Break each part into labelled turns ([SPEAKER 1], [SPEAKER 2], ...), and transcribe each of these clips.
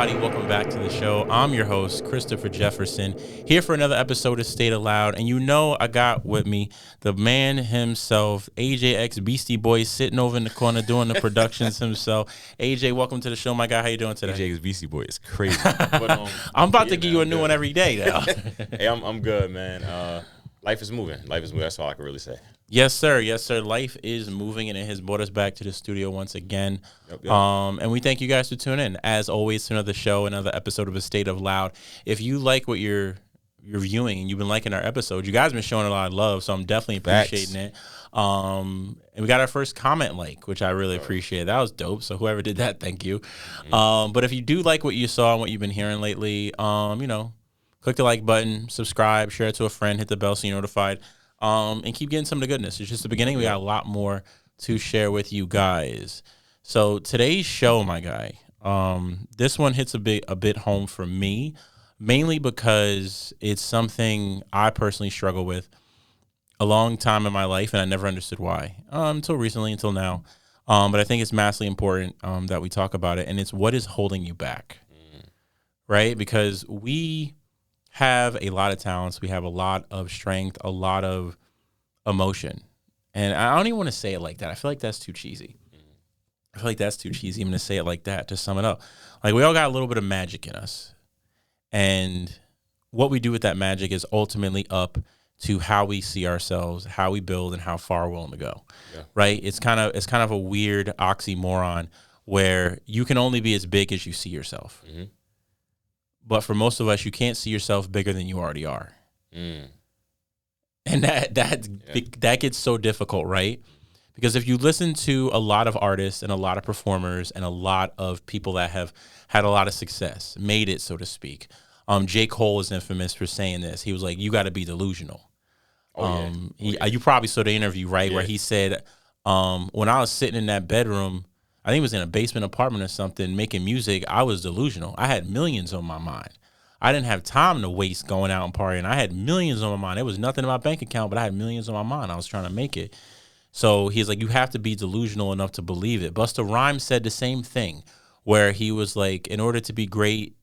[SPEAKER 1] everybody. Welcome back to the show. I'm your host, Christopher Jefferson, here for another episode of State Aloud. And you know I got with me the man himself, AJX Beastie Boy, sitting over in the corner doing the productions himself. AJ, welcome to the show, my guy. How you doing today?
[SPEAKER 2] AJX Beastie Boy is crazy. But,
[SPEAKER 1] I'm about to give you a new one every day now.
[SPEAKER 2] Hey, I'm good, man. Life is moving. That's all I can really say.
[SPEAKER 1] Yes, sir. Yes, sir. Life is moving, and it has brought us back to the studio once again.
[SPEAKER 2] Yep.
[SPEAKER 1] And we thank you guys for tuning in, as always, to another show, another episode of A State of Loud. If you like what you're viewing and you've been liking our episodes, you guys have been showing a lot of love, so I'm definitely appreciating it. And we got our first comment like, which I really appreciate. That was dope. So whoever did that, thank you. But if you do like what you saw and what you've been hearing lately, click the like button, subscribe, share it to a friend, hit the bell so you're notified. And keep getting some of the goodness. It's just the beginning. We got a lot more to share with you guys. So today's show, my guy, this one hits a bit home for me, mainly because it's something I personally struggle with a long time in my life, and I never understood why until recently, until now. But I think it's massively important that we talk about it, and it's what is holding you back, right? Because we have a lot of talents. We have a lot of strength, a lot of emotion. And I don't even want to say it like that. I feel like that's too cheesy. I'm going to say it like that to sum it up. Like, we all got a little bit of magic in us. And what we do with that magic is ultimately up to how we see ourselves, how we build, and how far we're willing to go. Yeah. Right? It's kind of a weird oxymoron where you can only be as big as you see yourself. Mm-hmm. But for most of us, you can't see yourself bigger than you already are. And that gets so difficult, right? Because if you listen to a lot of artists and a lot of performers and a lot of people that have had a lot of success, made it, so to speak. J. Cole is infamous for saying this. He was like, you got to be delusional. You probably saw the interview, right? Yeah. Where he said, when I was sitting in that bedroom, I think it was in a basement apartment or something, making music, I was delusional. I had millions on my mind. I didn't have time to waste going out and partying. I had millions on my mind. It was nothing in my bank account, but I had millions on my mind. I was trying to make it. So he's like, you have to be delusional enough to believe it. Busta Rhymes said the same thing, where he was like, in order to be great,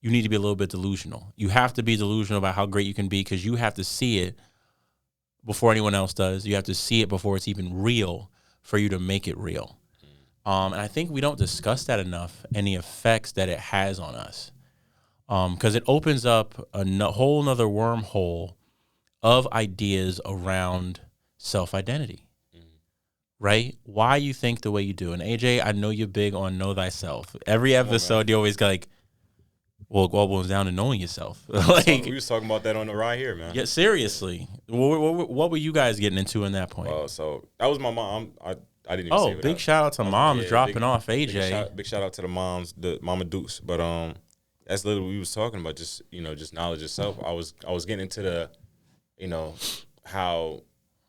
[SPEAKER 1] you need to be a little bit delusional. You have to be delusional about how great you can be, because you have to see it before anyone else does. You have to see it before it's even real for you to make it real. And I think we don't discuss that enough, and the effects that it has on us. Because it opens up a whole nother wormhole of ideas around self-identity, right? Why you think the way you do. And AJ, I know you're big on know thyself. Every episode, you always go like, well, it all boils down to knowing yourself.
[SPEAKER 2] We was talking about that on the ride here, man.
[SPEAKER 1] Yeah, seriously. What were you guys getting into in that point?
[SPEAKER 2] So that was my mom. I didn't even say
[SPEAKER 1] that. Big shout out to moms dropping off AJ.
[SPEAKER 2] Big shout out to the moms, the Mama Dukes. But that's literally what we was talking about, just knowledge of self. I was getting into the, how,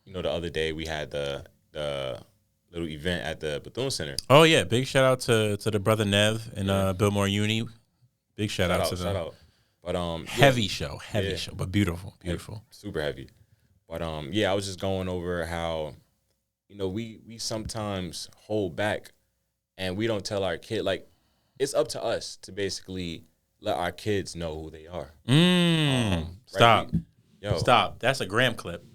[SPEAKER 2] the other day we had the little event at the Bethune Center.
[SPEAKER 1] Oh yeah, big shout out to the brother Nev and Billmore Uni. Big shout out to them. Shout out. But heavy show, but beautiful.
[SPEAKER 2] Super heavy. But I was just going over how, we sometimes hold back, and we don't tell our kid, like, it's up to us to basically let our kids know who they are.
[SPEAKER 1] Stop. Stop. That's a Graham clip.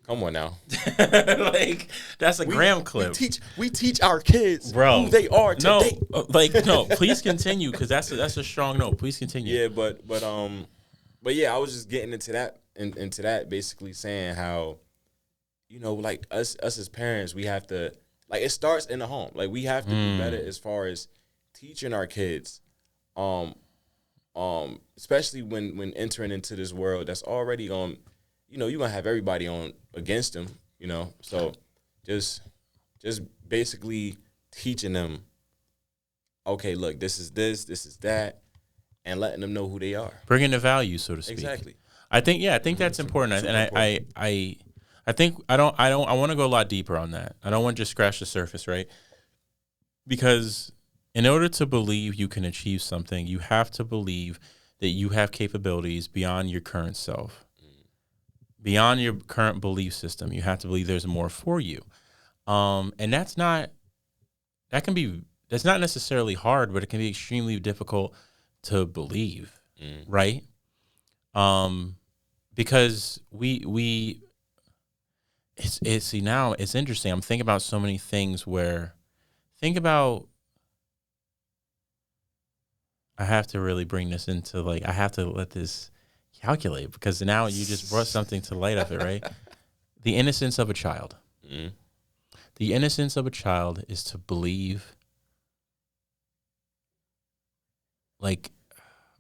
[SPEAKER 2] Come on now.
[SPEAKER 1] Like, that's a Graham clip.
[SPEAKER 2] We teach our kids who they are today.
[SPEAKER 1] No, please continue, because that's a strong note. Please continue.
[SPEAKER 2] Yeah, but I was just getting into that, basically saying how, like us as parents, we have to, like, it starts in the home. Like, we have to do better as far as teaching our kids, especially when entering into this world that's already on, you're going to have everybody on against them, So just basically teaching them, okay, look, this is that, and letting them know who they are.
[SPEAKER 1] Bringing the value, so to speak.
[SPEAKER 2] Exactly.
[SPEAKER 1] I think that's important. And I think I want to go a lot deeper on that. I don't want to just scratch the surface, right? Because in order to believe you can achieve something, you have to believe that you have capabilities beyond your current self. Beyond your current belief system, you have to believe there's more for you. And that can that's not necessarily hard, but it can be extremely difficult to believe, right? Because see, now it's interesting. I'm thinking about so many things where I have to really bring this into, like, I have to let this calculate, because now you just brought something to light of it, right? The innocence of a child. The innocence of a child is to believe, like,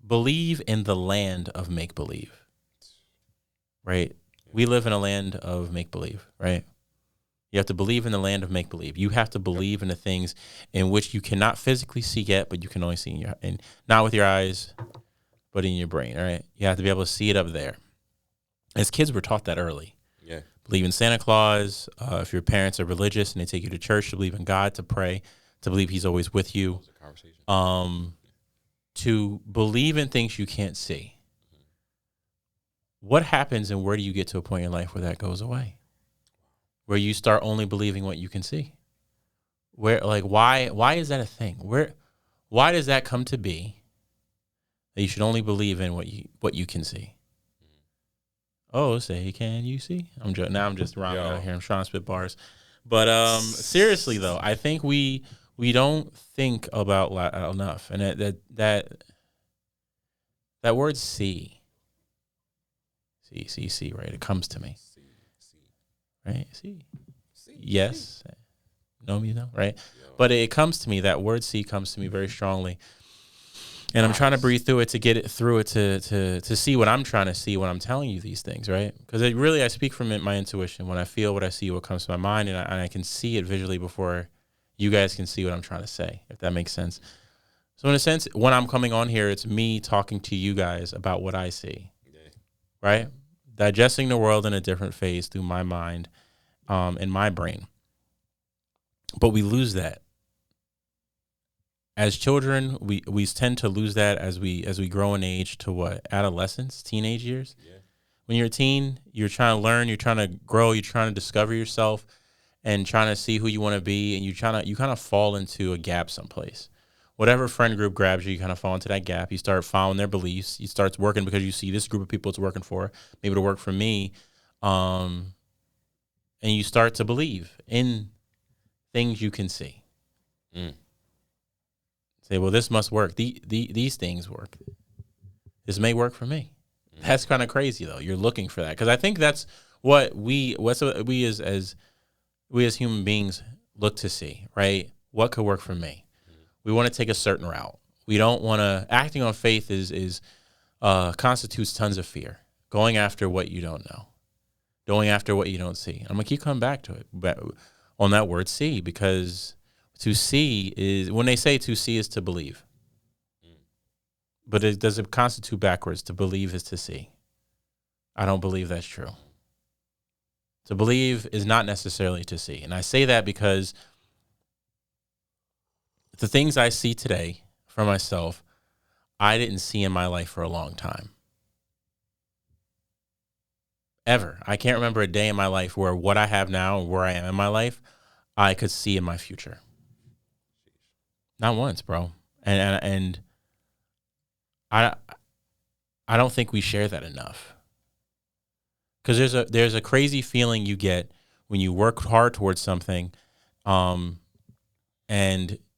[SPEAKER 1] believe in the land of make-believe, right? We live in a land of make-believe, right? You have to believe in the land of make-believe. You have to believe in the things in which you cannot physically see yet, but you can only see not with your eyes, but in your brain, all right? You have to be able to see it up there. As kids, we're taught that early.
[SPEAKER 2] Yeah.
[SPEAKER 1] Believe in Santa Claus. If your parents are religious and they take you to church, to believe in God, to pray, to believe he's always with you. To believe in things you can't see. What happens, and where do you get to a point in life where that goes away? Where you start only believing what you can see? Where, like, why is that a thing? Why does that come to be, that you should only believe in what you can see? Oh, say, can you see? I'm just rhyming out here. I'm trying to spit bars. But seriously though, I think we don't think about enough, and that word see, right? It comes to me, right? See, yes, know me, though, right? But it comes to me. That word see comes to me very strongly. And I'm trying to breathe through it, to get it through it, to see what I'm trying to see when I'm telling you these things, right? Because I speak from my intuition. When I feel what I see, what comes to my mind, and I can see it visually before you guys can see what I'm trying to say, if that makes sense. So in a sense, when I'm coming on here, it's me talking to you guys about what I see, right? Digesting the world in a different phase through my mind and my brain. But we lose that. As children, we tend to lose that as we grow in age to what? Adolescence, teenage years. Yeah. When you're a teen, you're trying to learn, you're trying to grow, you're trying to discover yourself and trying to see who you want to be, and you kind of fall into a gap someplace. Whatever friend group grabs you, you kind of fall into that gap. You start following their beliefs. You start working because you see this group of people it's working for. Maybe it'll work for me. And you start to believe in things you can see. Say, well, this must work. These things work. This may work for me. That's kind of crazy, though. You're looking for that, because I think that's what we as human beings look to see, right? What could work for me? We want to take a certain route. We don't want to. Acting on faith constitutes tons of fear. Going after what you don't know, going after what you don't see. I'm gonna keep coming back to it, but on that word "see," because to see is, when they say to see is to believe. But does it constitute backwards? To believe is to see. I don't believe that's true. To believe is not necessarily to see. And I say that because the things I see today for myself, I didn't see in my life for a long time. Ever. I can't remember a day in my life where what I have now and where I am in my life, I could see in my future. Not once, bro. And I don't think we share that enough. Because there's a crazy feeling you get when you work hard towards something, and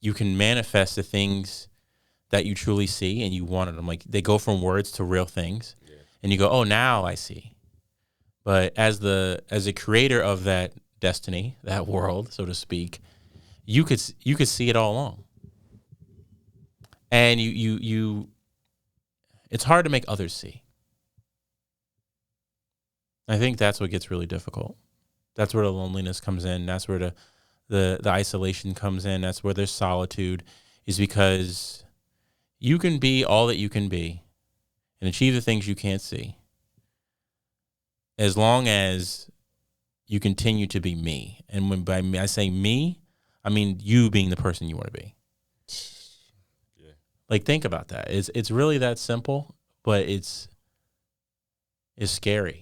[SPEAKER 1] you can manifest the things that you truly see and you wanted them. Like, they go from words to real things, and you go, oh, now I see. But as a creator of that destiny, that world, so to speak, you could see it all along. And you it's hard to make others see. I think that's what gets really difficult. That's where the loneliness comes in. That's where the isolation comes in. That's where there's solitude, is because you can be all that you can be and achieve the things you can't see, as long as you continue to be me. And when by me, I say me, I mean you being the person you want to be. Yeah. Like, think about that. It's really that simple, but it's scary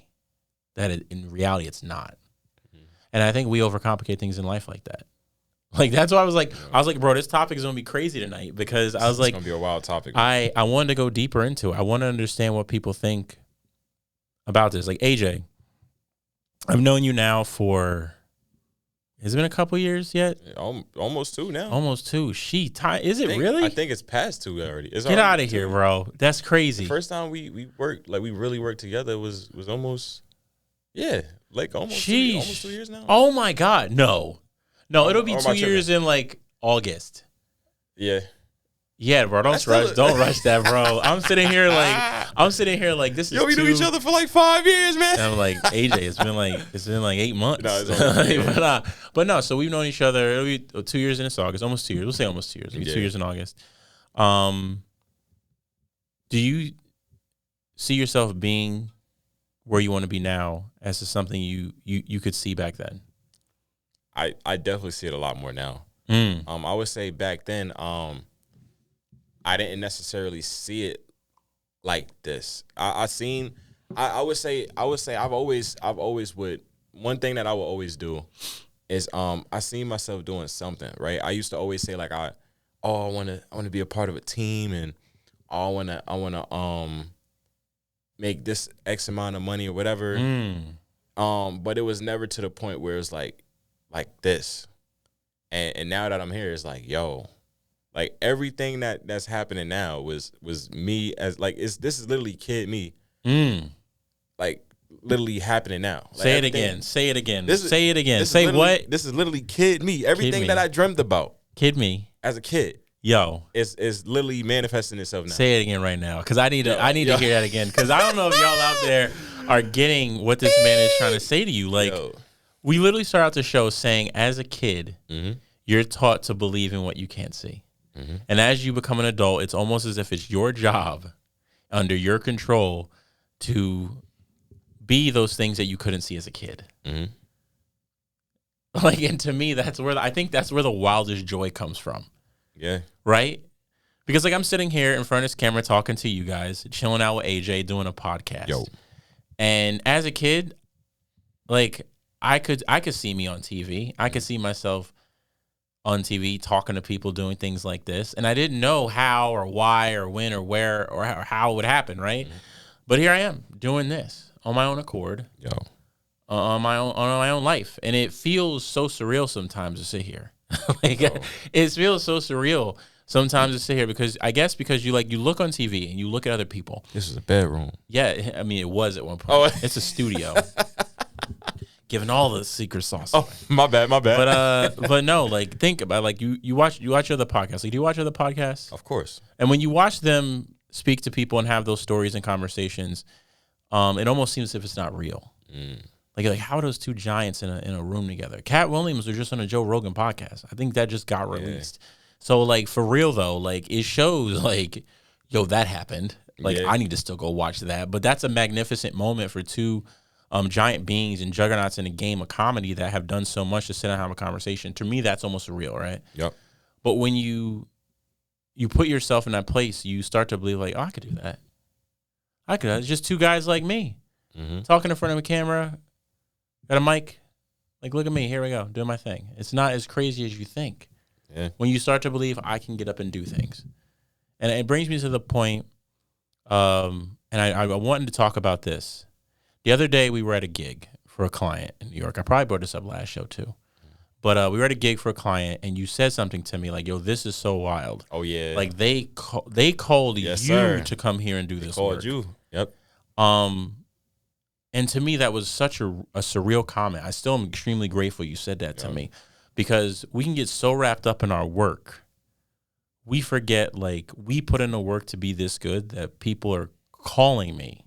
[SPEAKER 1] that in reality it's not. Mm-hmm. And I think we overcomplicate things in life like that. Like, that's why I was like, bro, this topic is gonna be crazy tonight, because I was like,
[SPEAKER 2] it's gonna be a wild topic.
[SPEAKER 1] I wanted to go deeper into it. I want to understand what people think about this. Like, AJ, I've known you now for, has it been a couple years yet?
[SPEAKER 2] Almost 2 now.
[SPEAKER 1] Almost 2. Is it really?
[SPEAKER 2] I think it's past 2 already.
[SPEAKER 1] Get out of here, bro. That's crazy.
[SPEAKER 2] The first time we worked, like we really worked together was almost, like almost 2 years now.
[SPEAKER 1] Oh my God, no, it'll be 2 years in like August. Yeah, bro. Don't rush that, bro. I'm sitting here like this is.
[SPEAKER 2] Yo, we knew each other for like 5 years, man.
[SPEAKER 1] And I'm like, AJ, it's been like 8 months. No, but no. So we've known each other. It'll be 2 years in August, almost 2 years. We'll say almost 2 years. It'll be 2 years in August. Do you see yourself being where you want to be now as to something you could see back then?
[SPEAKER 2] I definitely see it a lot more now. I would say back then, I didn't necessarily see it like this. I would say I've always would, one thing that I would always do is I seen myself doing something, right? I used to always say like I want to be a part of a team, and I want to make this X amount of money or whatever. But it was never to the point where it's like this. And now that I'm here, it's like, yo, like everything that's happening now was me as like this is literally kid me. Like literally happening now. Like,
[SPEAKER 1] say it again. Say it again. Say
[SPEAKER 2] what? This is literally kid me. Everything that I dreamt about.
[SPEAKER 1] Kid me.
[SPEAKER 2] As a kid.
[SPEAKER 1] Yo.
[SPEAKER 2] It's literally manifesting itself now.
[SPEAKER 1] Say it again right now. Because I need to hear that again. Because I don't know if y'all out there are getting what this man is trying to say to you. Like, we literally start out the show saying, as a kid, you're taught to believe in what you can't see. And as you become an adult, it's almost as if it's your job, under your control, to be those things that you couldn't see as a kid. Like, and to me, I think that's where the wildest joy comes from.
[SPEAKER 2] Yeah.
[SPEAKER 1] Right? Because like I'm sitting here in front of this camera talking to you guys, chilling out with AJ, doing a podcast.
[SPEAKER 2] Yo.
[SPEAKER 1] And as a kid, like I could see me on TV. I could see myself on TV talking to people, doing things like this. And I didn't know how or why or when or where or how it would happen, right? But here I am doing this on my own accord.
[SPEAKER 2] Yo.
[SPEAKER 1] On my own life. And it feels so surreal sometimes to sit here. Like it feels so surreal sometimes to sit here because you look on TV and you look at other people.
[SPEAKER 2] This is a bedroom.
[SPEAKER 1] Yeah, I mean it was at one point. It's a studio. Giving all the secret sauce.
[SPEAKER 2] Oh, my bad.
[SPEAKER 1] But no, like think about it. Like you watch other podcasts. Like, do you watch other podcasts?
[SPEAKER 2] Of course.
[SPEAKER 1] And when you watch them speak to people and have those stories and conversations, it almost seems as if it's not real. Like how are those two giants in a room together? Cat Williams was just on a Joe Rogan podcast. I think that just got released. So like for real though, like it shows like, yo, that happened. Like I need to still go watch that. But that's a magnificent moment for two giant beings and juggernauts in a game of comedy that have done so much to sit down and have a conversation. To me, that's almost surreal, right?
[SPEAKER 2] Yep.
[SPEAKER 1] But when you put yourself in that place, you start to believe like, oh, I could do that. It's just two guys like me talking in front of a camera. Got a mic, like, look at me, here we go, doing my thing. It's not as crazy as you think. Yeah. When you start to believe I can get up and do things. And it brings me to the point, and I wanted to talk about this. The other day we were at a gig for a client in New York. I probably brought this up last show too. But we were at a gig for a client, and you said something to me like, yo, this is so wild.
[SPEAKER 2] Oh, yeah.
[SPEAKER 1] Like, they called you to come here and do this work.
[SPEAKER 2] Called you, yep.
[SPEAKER 1] And to me, that was such a surreal comment. I still am extremely grateful you said that to me, because we can get so wrapped up in our work. We forget, like, we put in the work to be this good that people are calling me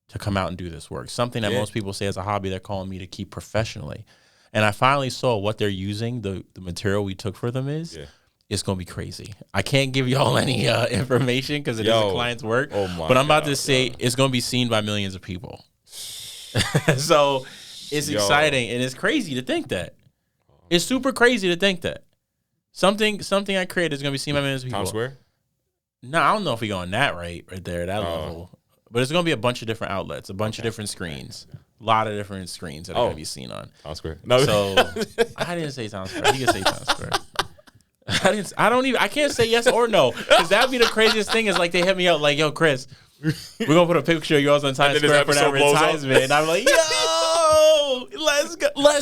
[SPEAKER 1] to come out and do this work. Something that most people say as a hobby, they're calling me to keep professionally. And I finally saw what they're using, the material we took for them is. Yeah. It's going to be crazy. I can't give y'all any information because it is a client's work. But I'm about to say it's going to be seen by millions of people. So it's exciting, and it's crazy to think that. It's super crazy to think that something I created is gonna be seen by millions of people.
[SPEAKER 2] Times Square?
[SPEAKER 1] No, I don't know if we're going that right there, that level. But it's gonna be a bunch of different outlets, a bunch of different screens, a lot of different screens that are gonna be seen on
[SPEAKER 2] Times Square.
[SPEAKER 1] No, so I didn't say Times Square. You can say Times Square. I can't say yes or no. Because that'd be the craziest thing is like they hit me up like, yo, Chris, we're going to put a picture of yours on Times Square for that advertisement. And I'm like, yo, let's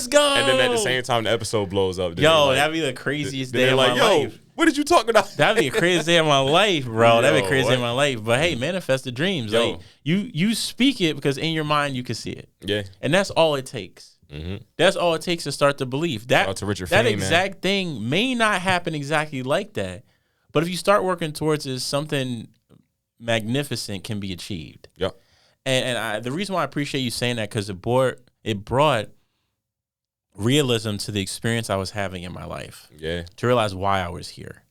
[SPEAKER 1] go.
[SPEAKER 2] And then at the same time, the episode blows up.
[SPEAKER 1] Yo, that'd be the craziest day of my life.
[SPEAKER 2] What did you talk about?
[SPEAKER 1] That'd be a crazy day of my life, bro. That'd be a crazy day of my life. But hey, manifest the dreams. Like you speak it because in your mind you can see it.
[SPEAKER 2] Yeah.
[SPEAKER 1] And that's all it takes. Mm-hmm. That's all it takes to start to believe. That exact thing may not happen exactly like that. But if you start working towards it, something magnificent can be achieved.
[SPEAKER 2] Yeah.
[SPEAKER 1] And the reason why I appreciate you saying that because it brought realism to the experience I was having in my life.
[SPEAKER 2] Yeah.
[SPEAKER 1] To realize why I was here.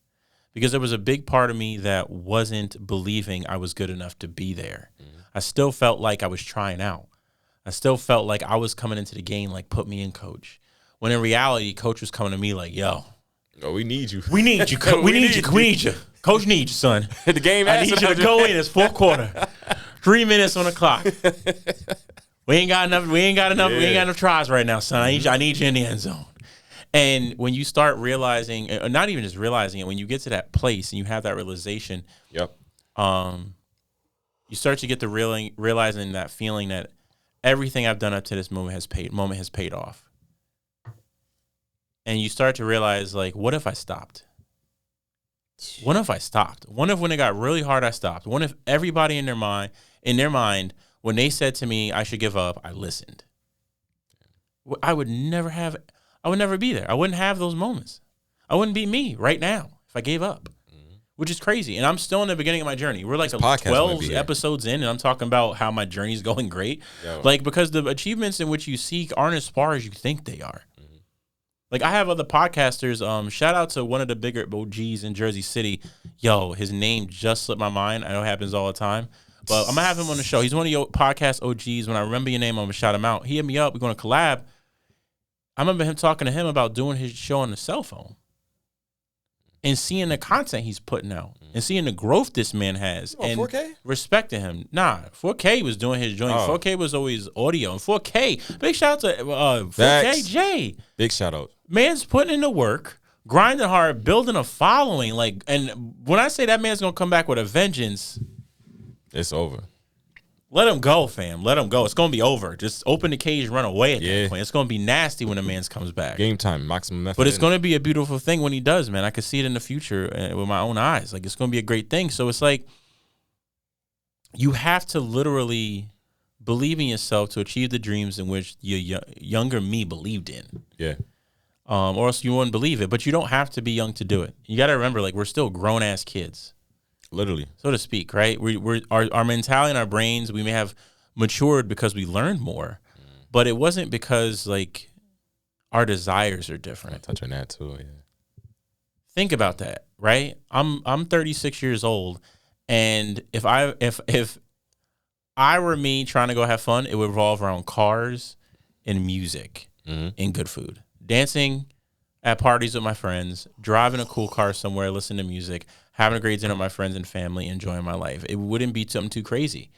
[SPEAKER 1] Because there was a big part of me that wasn't believing I was good enough to be there. Mm-hmm. I still felt like I was trying out. I still felt like I was coming into the game like, put me in, coach. When in reality, coach was coming to me like, yo.
[SPEAKER 2] Oh, we need you.
[SPEAKER 1] We need you. We need you. We need you. Coach needs you, son.
[SPEAKER 2] The game
[SPEAKER 1] I need you to go in. It's fourth quarter. 3 minutes on the clock. We ain't got enough. We ain't got enough tries right now, son. I need you in the end zone. And when you start realizing, not even just realizing it, when you get to that place and you have that realization,
[SPEAKER 2] you
[SPEAKER 1] start to get the realizing that feeling that everything I've done up to this moment has paid off. And you start to realize, like, what if I stopped? What if I stopped? What if when it got really hard, I stopped? What if everybody in their mind, when they said to me I should give up, I listened? I would never be there. I wouldn't have those moments. I wouldn't be me right now if I gave up, which is crazy. And I'm still in the beginning of my journey. We're like 12 episodes in, and I'm talking about how my journey's going great. Yo. Like, because the achievements in which you seek aren't as far as you think they are. Mm-hmm. Like, I have other podcasters. Shout out to one of the bigger OGs in Jersey City. Yo, his name just slipped my mind. I know it happens all the time. But I'm going to have him on the show. He's one of your podcast OGs. When I remember your name, I'm going to shout him out. He hit me up. We're going to collab. I remember him talking to him about doing his show on the cell phone and seeing the content he's putting out and seeing the growth this man has and
[SPEAKER 2] 4K?
[SPEAKER 1] Respecting him. Nah, 4K was doing his joint. 4K was always audio. And 4K, big shout out to 4K Jay.
[SPEAKER 2] Big shout out.
[SPEAKER 1] Man's putting in the work, grinding hard, building a following. Like, and when I say that man's going to come back with a vengeance,
[SPEAKER 2] it's over.
[SPEAKER 1] Let him go, fam. Let him go. It's going to be over. Just open the cage, run away at that point. It's going to be nasty when the man comes back.
[SPEAKER 2] Game time, maximum effort.
[SPEAKER 1] But it's going to be a beautiful thing when he does, man. I can see it in the future with my own eyes. Like, it's going to be a great thing. So it's like you have to literally believe in yourself to achieve the dreams in which your younger me believed in.
[SPEAKER 2] Yeah.
[SPEAKER 1] Or else you wouldn't believe it. But you don't have to be young to do it. You got to remember, like, we're still grown-ass kids.
[SPEAKER 2] Literally,
[SPEAKER 1] so to speak, right? Our mentality and our brains, we may have matured because we learned more, but it wasn't because like our desires are different.
[SPEAKER 2] Touch on that too, yeah.
[SPEAKER 1] Think about that, right? I'm 36 years old, and if I were me trying to go have fun, it would revolve around cars and music and good food, dancing at parties with my friends, driving a cool car somewhere, listening to music, having a great dinner with my friends and family, enjoying my life. It wouldn't be something too crazy.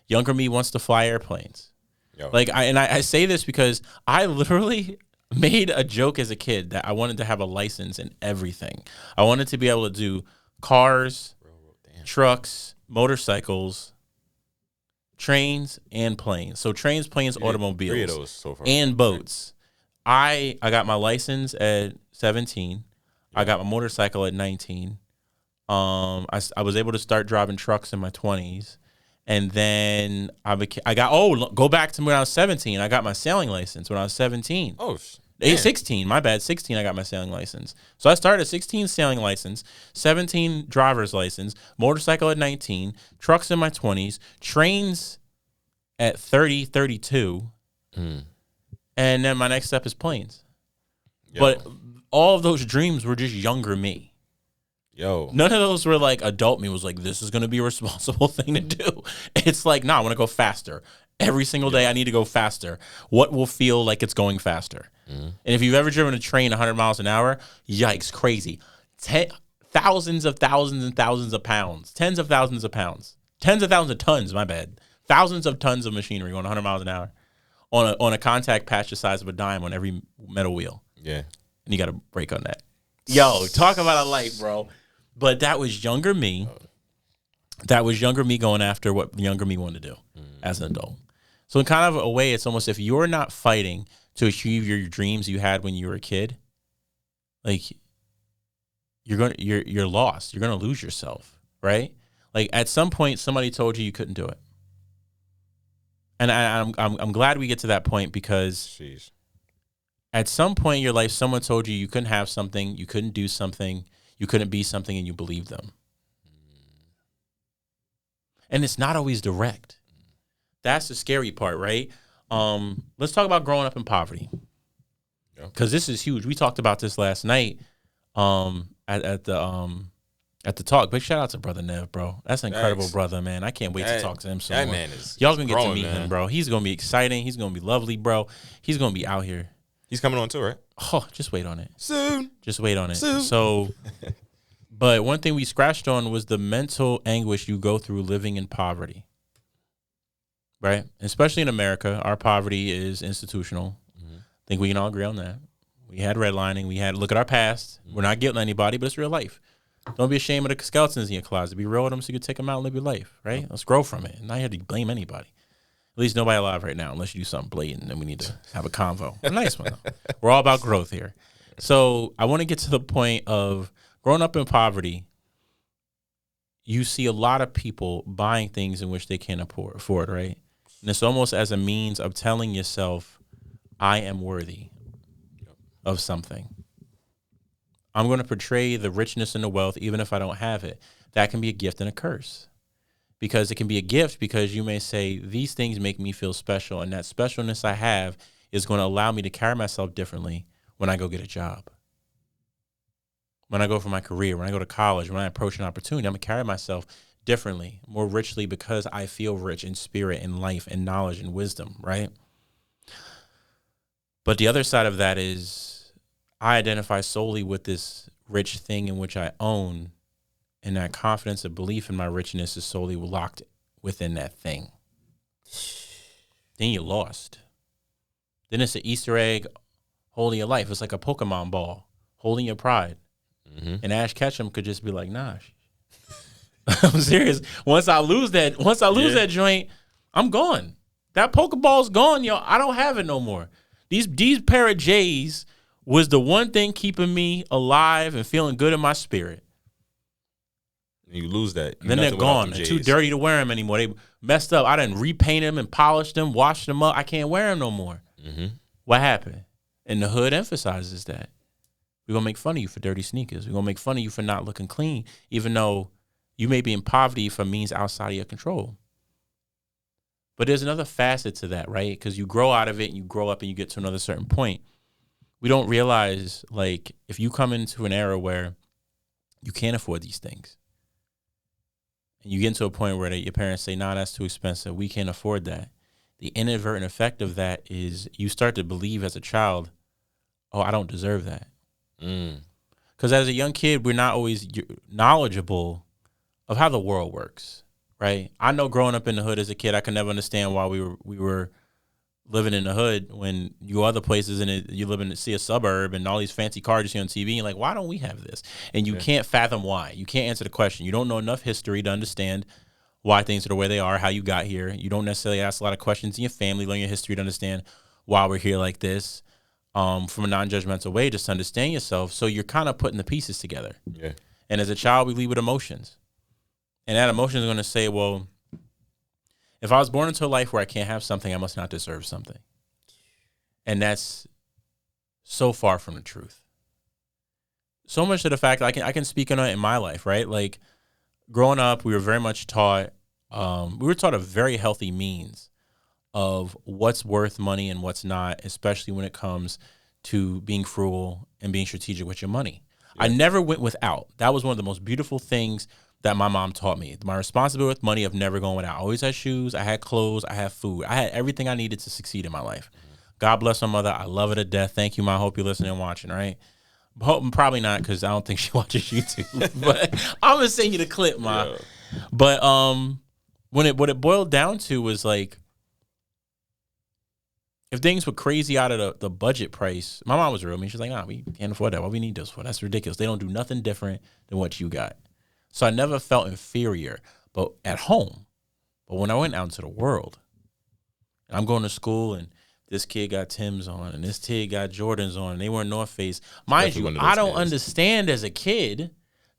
[SPEAKER 1] Younger me wants to fly airplanes. Yo. Like, I say this because I literally made a joke as a kid that I wanted to have a license in everything. I wanted to be able to do cars, trucks, motorcycles, trains, and planes. So trains, planes, automobiles,
[SPEAKER 2] 3 of those so far.
[SPEAKER 1] And boats. I got my license at 17. Yeah. I got my motorcycle at 19. I was able to start driving trucks in my 20s. And then go back to when I was 17. I got my sailing license when I was 17.
[SPEAKER 2] Oh,
[SPEAKER 1] 16, my bad. 16, I got my sailing license. So I started at 16 sailing license, 17 driver's license, motorcycle at 19, trucks in my 20s, trains at 30, 32. And then my next step is planes. Yo. But all of those dreams were just younger me.
[SPEAKER 2] Yo.
[SPEAKER 1] None of those were like adult me was like, this is going to be a responsible thing to do. It's like, nah, I want to go faster. Every single day I need to go faster. What will feel like it's going faster? And if you've ever driven a train 100 miles an hour, yikes, crazy. Thousands of thousands and thousands of pounds. Tens of thousands of pounds. Tens of thousands of tons, my bad. Thousands of tons of machinery going 100 miles an hour on a contact patch the size of a dime on every metal wheel.
[SPEAKER 2] Yeah.
[SPEAKER 1] And you got to brake on that. Yo, talk about a life, bro. But that was younger me. That was younger me going after what younger me wanted to do as an adult. So in kind of a way, it's almost if you're not fighting to achieve your dreams you had when you were a kid, like you're lost. You're gonna lose yourself, right? Like at some point, somebody told you couldn't do it, and I'm glad we get to that point because at some point in your life, someone told you couldn't have something, you couldn't do something, you couldn't be something, and you believed them. And it's not always direct. That's the scary part, right? Let's talk about growing up in poverty, because this is huge. We talked about this last night at the talk. Big shout out to brother Nev, bro. That's an incredible brother, man. I can't wait to talk to him soon.
[SPEAKER 2] That man is
[SPEAKER 1] y'all gonna get to meet him, bro. He's gonna be exciting. He's gonna be lovely, bro. He's gonna be out here.
[SPEAKER 2] He's coming on tour, right?
[SPEAKER 1] Oh, just wait on it.
[SPEAKER 2] Soon.
[SPEAKER 1] Just wait on it.
[SPEAKER 2] Soon.
[SPEAKER 1] So, but one thing we scratched on was the mental anguish you go through living in poverty, right? Especially in America, our poverty is institutional. I think we can all agree on that. We had redlining. We had look at our past. We're not guilting anybody, but it's real life. Don't be ashamed of the skeletons in your closet. Be real with them so you can take them out and live your life, right? Let's grow from it. Not have to blame anybody. At least nobody alive right now, unless you do something blatant, and we need to have a convo. A nice one, though. We're all about growth here. So I want to get to the point of growing up in poverty. You see a lot of people buying things in which they can't afford, right? And it's almost as a means of telling yourself, I am worthy of something. I'm going to portray the richness and the wealth, even if I don't have it. That can be a gift and a curse. Because it can be a gift because you may say, these things make me feel special, and that specialness I have is going to allow me to carry myself differently when I go get a job. When I go for my career, when I go to college, when I approach an opportunity, I'm going to carry myself differently, more richly, because I feel rich in spirit and life and knowledge and wisdom, right? But the other side of that is I identify solely with this rich thing in which I own, and that confidence and belief in my richness is solely locked within that thing. Then you're lost. Then it's an Easter egg holding your life. It's like a Pokemon ball holding your pride. And Ash Ketchum could just be like, nah. I'm serious. Once I lose that joint, I'm gone. That Pokeball's gone, yo. I don't have it no more. These pair of J's was the one thing keeping me alive and feeling good in my spirit.
[SPEAKER 2] You lose that.
[SPEAKER 1] Then they're gone. They're too dirty to wear them anymore. They messed up. I done repaint them and polished them, washed them up. I can't wear them no more. What happened? And the hood emphasizes that. We're going to make fun of you for dirty sneakers. We're going to make fun of you for not looking clean, even though you may be in poverty for means outside of your control. But there's another facet to that, right? Because you grow out of it and you grow up and you get to another certain point. We don't realize, like, if you come into an era where you can't afford these things, and you get into a point where your parents say, nah, that's too expensive, we can't afford that. The inadvertent effect of that is you start to believe as a child, oh, I don't deserve that. Because as a young kid, we're not always knowledgeable of how the world works, right? I know growing up in the hood as a kid, I could never understand why we were living in the hood when you go other places and you live in see a suburb and all these fancy cars you see on TV. And you're like, why don't we have this? And you can't fathom why. You can't answer the question. You don't know enough history to understand why things are the way they are, how you got here. You don't necessarily ask a lot of questions in your family, learn your history to understand why we're here like this, from a non-judgmental way, just to understand yourself. So you're kind of putting the pieces together. Yeah. And as a child, we lead with emotions. And that emotion is going to say, well, if I was born into a life where I can't have something, I must not deserve something. And that's so far from the truth. So much to the fact that I can speak on it in my life, right? Like growing up, we were very much taught, a very healthy means of what's worth money and what's not, especially when it comes to being frugal and being strategic with your money. Yeah. I never went without. That was one of the most beautiful things that my mom taught me. My responsibility with money of never going without. I always had shoes, I had clothes, I had food. I had everything I needed to succeed in my life. God bless my mother. I love her to death. Thank you, Ma. I hope you're listening and watching, right? Probably not, because I don't think she watches YouTube. But I'm going to send you the clip, Ma. Yeah. But what it boiled down to was like, if things were crazy out of the budget price, my mom was real. I mean, she's like, nah, we can't afford that. What we need this for? That's ridiculous. They don't do nothing different than what you got. So I never felt inferior, but at home. But when I went out into the world, and I'm going to school, and this kid got Tim's on, and this kid got Jordans on, and they were North Face. Mind you, I don't understand as a kid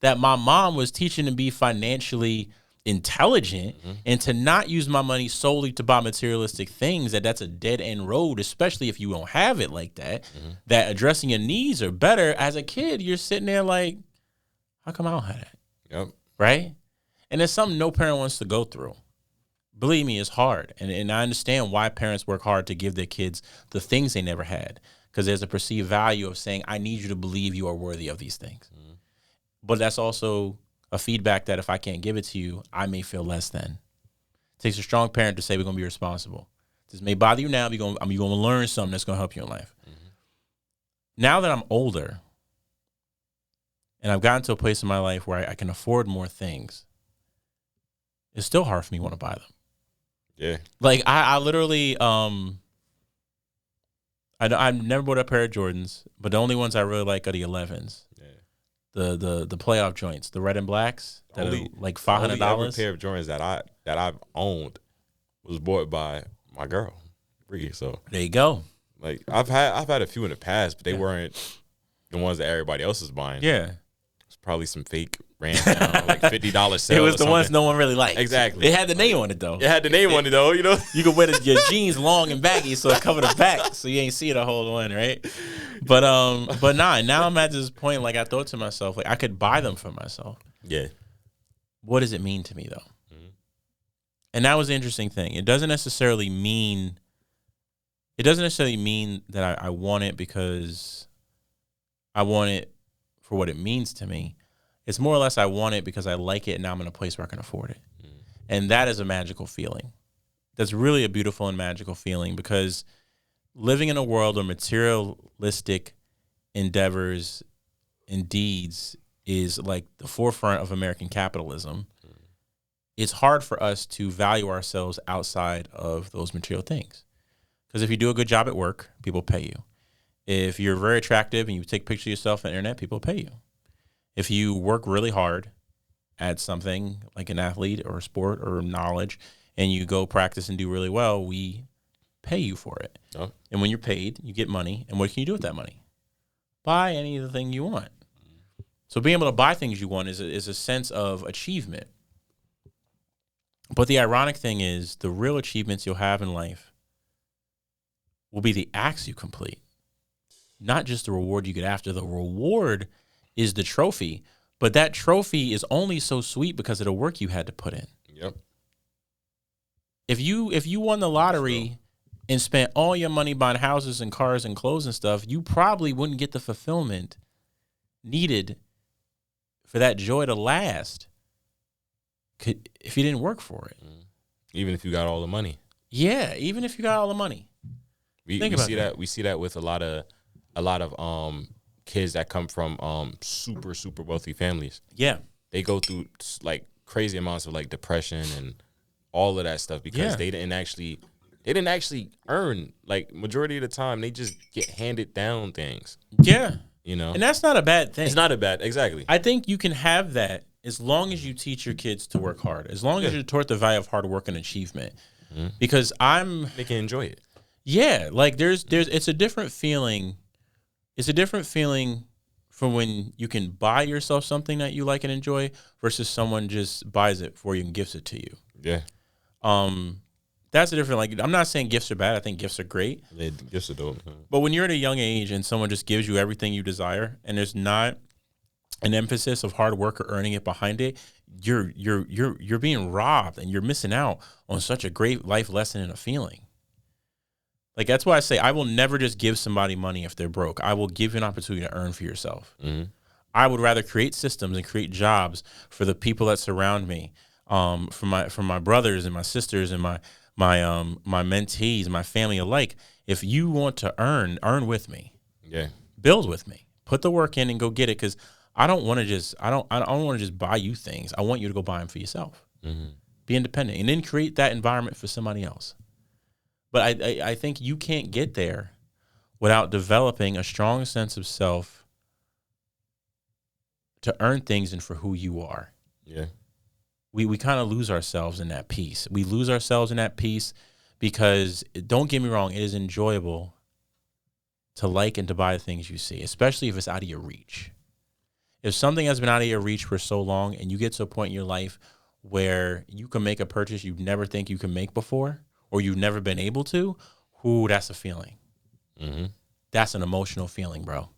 [SPEAKER 1] that my mom was teaching to be financially intelligent and to not use my money solely to buy materialistic things, that's a dead end road, especially if you don't have it like that, that addressing your needs are better. As a kid, you're sitting there like, how come I don't have that?
[SPEAKER 2] Yep.
[SPEAKER 1] Right? And it's something no parent wants to go through. Believe me, it's hard. And I understand why parents work hard to give their kids the things they never had, because there's a perceived value of saying, I need you to believe you are worthy of these things. But that's also a feedback that if I can't give it to you, I may feel less than. It takes a strong parent to say we're going to be responsible. This may bother you now, but you're going to learn something that's going to help you in life. Now that I'm older and I've gotten to a place in my life where I can afford more things, it's still hard for me to want to buy them.
[SPEAKER 2] Yeah.
[SPEAKER 1] Like I literally, I've never bought a pair of Jordans, but the only ones I really like are the 11s. Yeah. The playoff joints, the red and blacks that are like $500.
[SPEAKER 2] Every pair of Jordans that I've owned was bought by my girl, Ricky. So
[SPEAKER 1] there you go.
[SPEAKER 2] Like I've had a few in the past, but they weren't the ones that everybody else was buying.
[SPEAKER 1] Yeah.
[SPEAKER 2] It's probably some fake brand now, like $50 sale.
[SPEAKER 1] It was the ones no one really liked.
[SPEAKER 2] Exactly.
[SPEAKER 1] It had the name on it though.
[SPEAKER 2] It had the name on it though, you know.
[SPEAKER 1] You could wear your jeans long and baggy so it covered the back, so you ain't see the whole one, right? But now I'm at this point, like I thought to myself, like I could buy them for myself.
[SPEAKER 2] Yeah.
[SPEAKER 1] What does it mean to me though? And that was the interesting thing. It doesn't necessarily mean that I want it because I want it for what it means to me. It's more or less I want it because I like it and now I'm in a place where I can afford it. And that is a magical feeling. That's really a beautiful and magical feeling, because living in a world of materialistic endeavors and deeds is like the forefront of American capitalism. It's hard for us to value ourselves outside of those material things. Because if you do a good job at work, people pay you. If you're very attractive and you take pictures of yourself on the internet, people pay you. If you work really hard at something like an athlete or a sport or knowledge, and you go practice and do really well, we pay you for it. Oh. And when you're paid, you get money. And what can you do with that money? Buy anything you want. So being able to buy things you want is a sense of achievement. But the ironic thing is, the real achievements you'll have in life will be the acts you complete, not just the reward you get after. The reward is the trophy, but that trophy is only so sweet because of the work you had to put in.
[SPEAKER 2] Yep.
[SPEAKER 1] If you won the lottery and spent all your money buying houses and cars and clothes and stuff, you probably wouldn't get the fulfillment needed for that joy to last if you didn't work for it.
[SPEAKER 2] Even if you got all the money.
[SPEAKER 1] Yeah, even if you got all the money.
[SPEAKER 2] We see that with a lot of kids that come from super wealthy families.
[SPEAKER 1] Yeah,
[SPEAKER 2] they go through like crazy amounts of like depression and all of that stuff because they didn't actually earn. Like majority of the time, they just get handed down things.
[SPEAKER 1] Yeah,
[SPEAKER 2] you know,
[SPEAKER 1] and that's not a bad thing.
[SPEAKER 2] It's not a bad, exactly.
[SPEAKER 1] I think you can have that as long as you teach your kids to work hard. As long as you're taught the value of hard work and achievement, because they can enjoy it. Yeah, like there's it's a different feeling. It's a different feeling from when you can buy yourself something that you like and enjoy versus someone just buys it for you and gifts it to you.
[SPEAKER 2] Yeah.
[SPEAKER 1] That's a different, like, I'm not saying gifts are bad. I think gifts are great.
[SPEAKER 2] Yeah, gifts are dope.
[SPEAKER 1] But when you're at a young age and someone just gives you everything you desire and there's not an emphasis of hard work or earning it behind it, you're being robbed and you're missing out on such a great life lesson and a feeling. Like, that's why I say I will never just give somebody money if they're broke. I will give you an opportunity to earn for yourself. I would rather create systems and create jobs for the people that surround me, for my brothers and my sisters and my mentees, my family alike. If you want to earn with me. Yeah. Build with me. Put the work in and go get it, because I don't want to just buy you things. I want you to go buy them for yourself. Be independent and then create that environment for somebody else. But I think you can't get there without developing a strong sense of self to earn things and for who you are.
[SPEAKER 2] Yeah.
[SPEAKER 1] We kind of lose ourselves in that piece. We lose ourselves in that piece because, don't get me wrong, it is enjoyable to like and to buy the things you see, especially if it's out of your reach. If something has been out of your reach for so long and you get to a point in your life where you can make a purchase you never think you can make before or you've never been able to, ooh, that's a feeling.
[SPEAKER 2] Mm-hmm.
[SPEAKER 1] That's an emotional feeling, bro.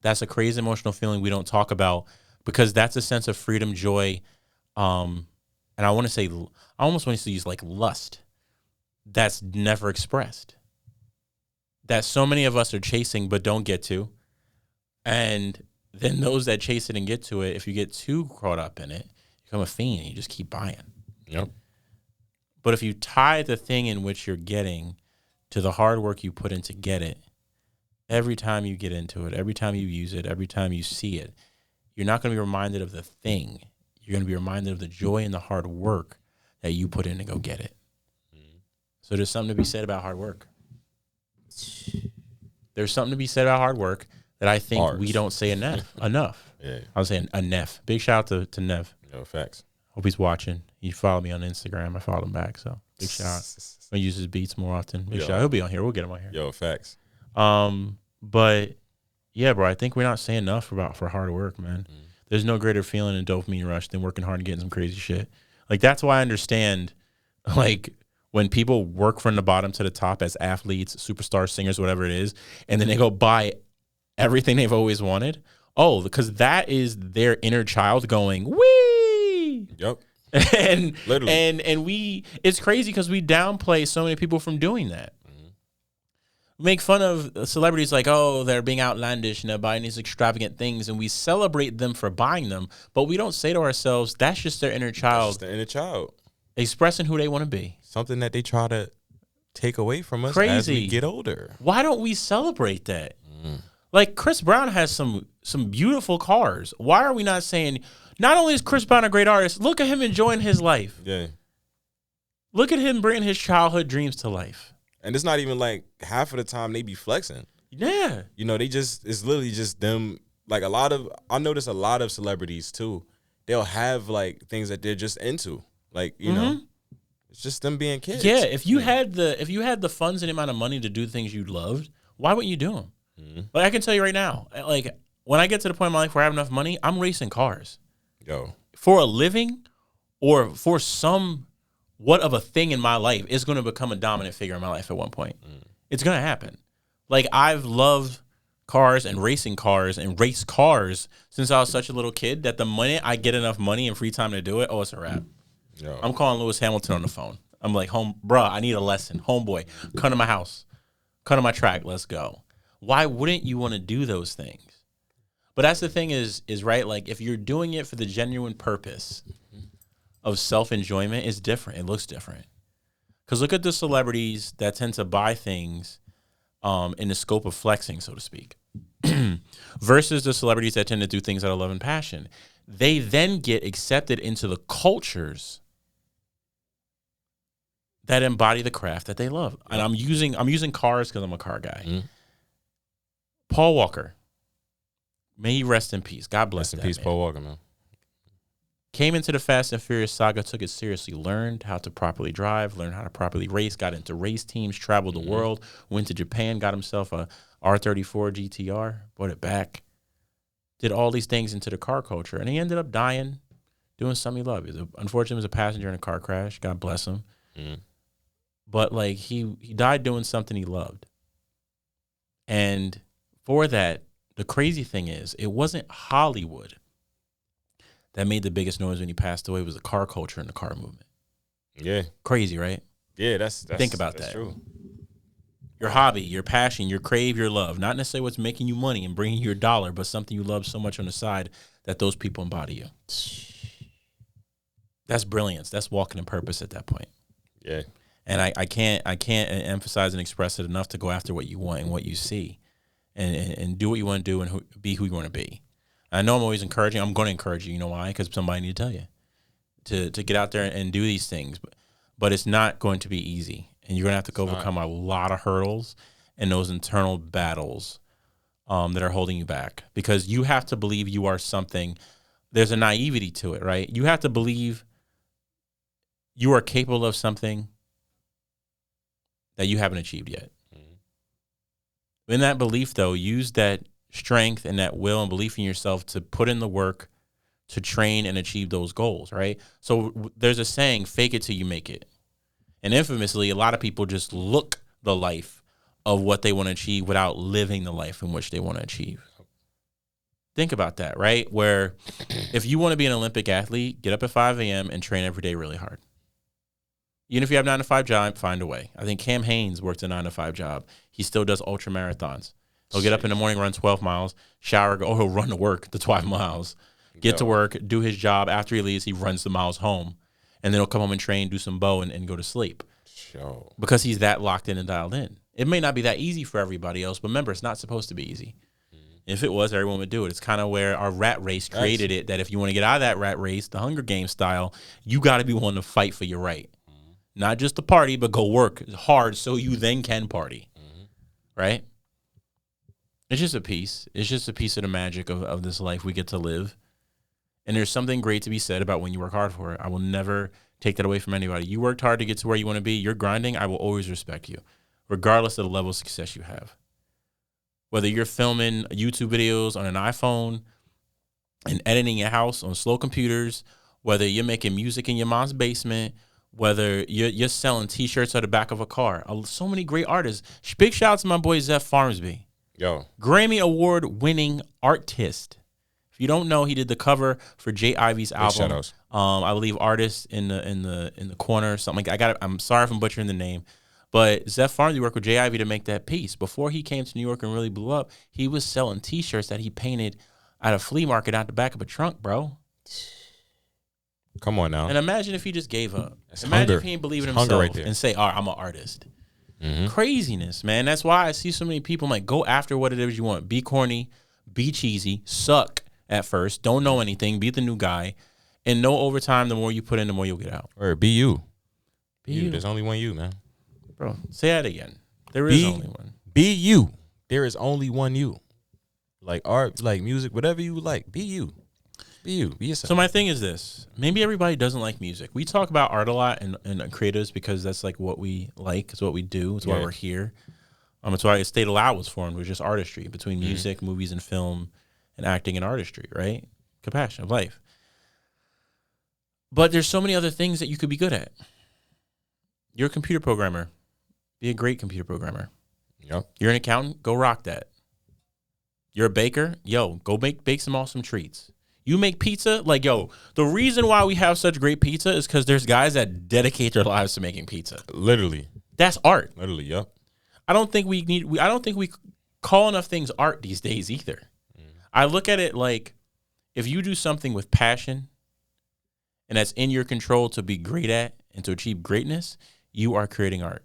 [SPEAKER 1] That's a crazy emotional feeling we don't talk about because that's a sense of freedom, joy, and I want to say, I almost want to use like lust that's never expressed. That so many of us are chasing but don't get to. And then those that chase it and get to it, if you get too caught up in it, you become a fiend and you just keep buying.
[SPEAKER 2] Yep.
[SPEAKER 1] But if you tie the thing in which you're getting to the hard work you put in to get it, every time you get into it, every time you use it, every time you see it, you're not going to be reminded of the thing. You're going to be reminded of the joy and the hard work that you put in to go get it. Mm-hmm. So there's something to be said about hard work. There's something to be said about hard work that I think we don't say enough.
[SPEAKER 2] Yeah.
[SPEAKER 1] I was saying enough. Big shout out to Nev.
[SPEAKER 2] No, facts.
[SPEAKER 1] Hope he's watching. He followed me on Instagram. I followed him back. So big shout out. I use his beats more often. Big shout out. He'll be on here. We'll get him on here.
[SPEAKER 2] Yo, facts.
[SPEAKER 1] But yeah, bro, I think we're not saying enough for hard work, man. Mm. There's no greater feeling and dopamine rush than working hard and getting some crazy shit. Like, that's why I understand, like, when people work from the bottom to the top as athletes, superstars, singers, whatever it is, and then they go buy everything they've always wanted. Oh, because that is their inner child going, wee!
[SPEAKER 2] Yep.
[SPEAKER 1] And
[SPEAKER 2] literally.
[SPEAKER 1] And we, it's crazy because we downplay so many people from doing that. Make fun of celebrities like, oh, they're being outlandish and they're buying these extravagant things, and we celebrate them for buying them, but we don't say to ourselves, that's just their inner child.
[SPEAKER 2] That's just the inner child.
[SPEAKER 1] Expressing who they want to be.
[SPEAKER 2] Something that they try to take away from us
[SPEAKER 1] Crazy.
[SPEAKER 2] As we get older.
[SPEAKER 1] Why don't we celebrate that? Like, Chris Brown has some beautiful cars. Why are we not saying, not only is Chris Brown a great artist, look at him enjoying his life.
[SPEAKER 2] Yeah.
[SPEAKER 1] Look at him bringing his childhood dreams to life.
[SPEAKER 2] And it's not even like half of the time they be flexing.
[SPEAKER 1] Yeah.
[SPEAKER 2] You know, it's literally just them. Like I notice a lot of celebrities too. They'll have like things that they're just into. Like, you know, it's just them being kids.
[SPEAKER 1] Yeah. If you had the funds and the amount of money to do things you loved, why wouldn't you do them? Mm-hmm. Like, I can tell you right now, like, when I get to the point in my life where I have enough money, I'm racing cars.
[SPEAKER 2] Yo.
[SPEAKER 1] For a living or for what of a thing in my life is going to become a dominant figure in my life at one point. It's going to happen. Like, I've loved cars and racing cars and race cars since I was such a little kid that the minute I get enough money and free time to do it, oh, it's a wrap. Yo. I'm calling Lewis Hamilton on the phone. I'm like, bruh, I need a lesson. Homeboy, come to my house. Come to my track. Let's go. Why wouldn't you want to do those things? But that's the thing is right, like, if you're doing it for the genuine purpose of self-enjoyment, it's different. It looks different. Because look at the celebrities that tend to buy things in the scope of flexing, so to speak, versus the celebrities that tend to do things out of love and passion. They then get accepted into the cultures that embody the craft that they love. And I'm using cars because I'm a car guy. Mm-hmm. Paul Walker, may he rest in peace. God bless him.
[SPEAKER 2] Rest in peace, man. Paul Walker, man.
[SPEAKER 1] Came into the Fast and Furious saga, took it seriously, learned how to properly drive, learned how to properly race, got into race teams, traveled the world, went to Japan, got himself a R34 GTR, brought it back, did all these things into the car culture, and he ended up dying doing something he loved. Unfortunately, he was a passenger in a car crash. God bless him. Mm. But, like, he died doing something he loved. And for that, the crazy thing is, it wasn't Hollywood that made the biggest noise when he passed away. It was the car culture and the car movement.
[SPEAKER 2] Yeah.
[SPEAKER 1] Crazy, right?
[SPEAKER 2] Yeah, that's
[SPEAKER 1] think about
[SPEAKER 2] that's
[SPEAKER 1] that.
[SPEAKER 2] True.
[SPEAKER 1] Your hobby, your passion, your crave, your love. Not necessarily what's making you money and bringing you your dollar, but something you love so much on the side that those people embody you. That's brilliance. That's walking in purpose at that point.
[SPEAKER 2] Yeah.
[SPEAKER 1] And I can't emphasize and express it enough to go after what you want and what you see. And do what you want to do and be who you want to be. I know I'm always encouraging. I'm going to encourage you. You know why? Because somebody need to tell you to get out there and do these things. But it's not going to be easy. and you're gonna have to overcome a lot of hurdles and those internal battles that are holding you back, because you have to believe you are something. There's a naivety to it, right? You have to believe you are capable of something that you haven't achieved yet. Mm-hmm. In that belief, though, use that strength and that will and belief in yourself to put in the work to train and achieve those goals, right? So there's a saying, fake it till you make it. And infamously, a lot of people just look the life of what they want to achieve without living the life in which they want to achieve. Think about that, right? Where if you want to be an Olympic athlete, get up at 5 a.m. and train every day really hard. Even if you have a 9-to-5 job, find a way. I think Cam Hanes worked a 9-to-5 job. He still does ultra marathons. He'll get up in the morning, run 12 miles, shower, go, he'll run to work the 12 miles, get to work, do his job. After he leaves, he runs the miles home. And then he'll come home and train, do some bow, and go to sleep. Sure. Because he's that locked in and dialed in. It may not be that easy for everybody else, but remember, it's not supposed to be easy. If it was, everyone would do it. It's kind of where our rat race created it, that if you want to get out of that rat race, the Hunger Games style, you got to be willing to fight for your right. Not just to party, but go work hard so you then can party. Right? It's just a piece. It's just a piece of the magic of this life we get to live. And there's something great to be said about when you work hard for it. I will never take that away from anybody. You worked hard to get to where you want to be. You're grinding. I will always respect you, regardless of the level of success you have. Whether you're filming YouTube videos on an iPhone and editing your house on slow computers, whether you're making music in your mom's basement, whether you're selling T-shirts at the back of a car. So many great artists. Big shout out to my boy Zeph Farmsby.
[SPEAKER 2] Yo.
[SPEAKER 1] Grammy Award-winning artist. If you don't know, he did the cover for Jay Ivy's album. I believe Artist in the corner, something like that. I'm sorry if I'm butchering the name. But Zeph Farmsby worked with Jay Ivy to make that piece. Before he came to New York and really blew up, he was selling T-shirts that he painted at a flea market out the back of a trunk, bro.
[SPEAKER 2] Come on now.
[SPEAKER 1] And imagine if he just gave up.
[SPEAKER 2] That's
[SPEAKER 1] imagine
[SPEAKER 2] hunger.
[SPEAKER 1] if he didn't believe in
[SPEAKER 2] That's
[SPEAKER 1] himself
[SPEAKER 2] right
[SPEAKER 1] and say, all right, I'm an artist. Craziness, man. That's why I see so many people like, go after what it is you want. Be corny, be cheesy, suck at first, don't know anything, be the new guy, and know over time, the more you put in, the more you'll get out.
[SPEAKER 2] Or be you.
[SPEAKER 1] Be you.
[SPEAKER 2] There's only one you, man.
[SPEAKER 1] Bro, say that again. There is only one.
[SPEAKER 2] Be you. There is only one you. Like art, like music, whatever you like. Be you. Be you. Be yourself.
[SPEAKER 1] So my thing is this. Maybe everybody doesn't like music. We talk about art a lot and creatives because that's like what we like. It's what we do. It's why we're here. It's why State of Loud was formed, which is artistry between music, movies, and film, and acting and artistry, right? Compassion of life. But there's so many other things that you could be good at. You're a computer programmer. Be a great computer programmer.
[SPEAKER 2] Yep.
[SPEAKER 1] You're an accountant. Go rock that. You're a baker. Yo, go bake some awesome treats. You make pizza. Like, yo, the reason why we have such great pizza is because there's guys that dedicate their lives to making pizza.
[SPEAKER 2] Literally.
[SPEAKER 1] That's art.
[SPEAKER 2] Literally, yep.
[SPEAKER 1] I don't think we call enough things art these days either. I look at it like if you do something with passion and that's in your control to be great at and to achieve greatness, you are creating art.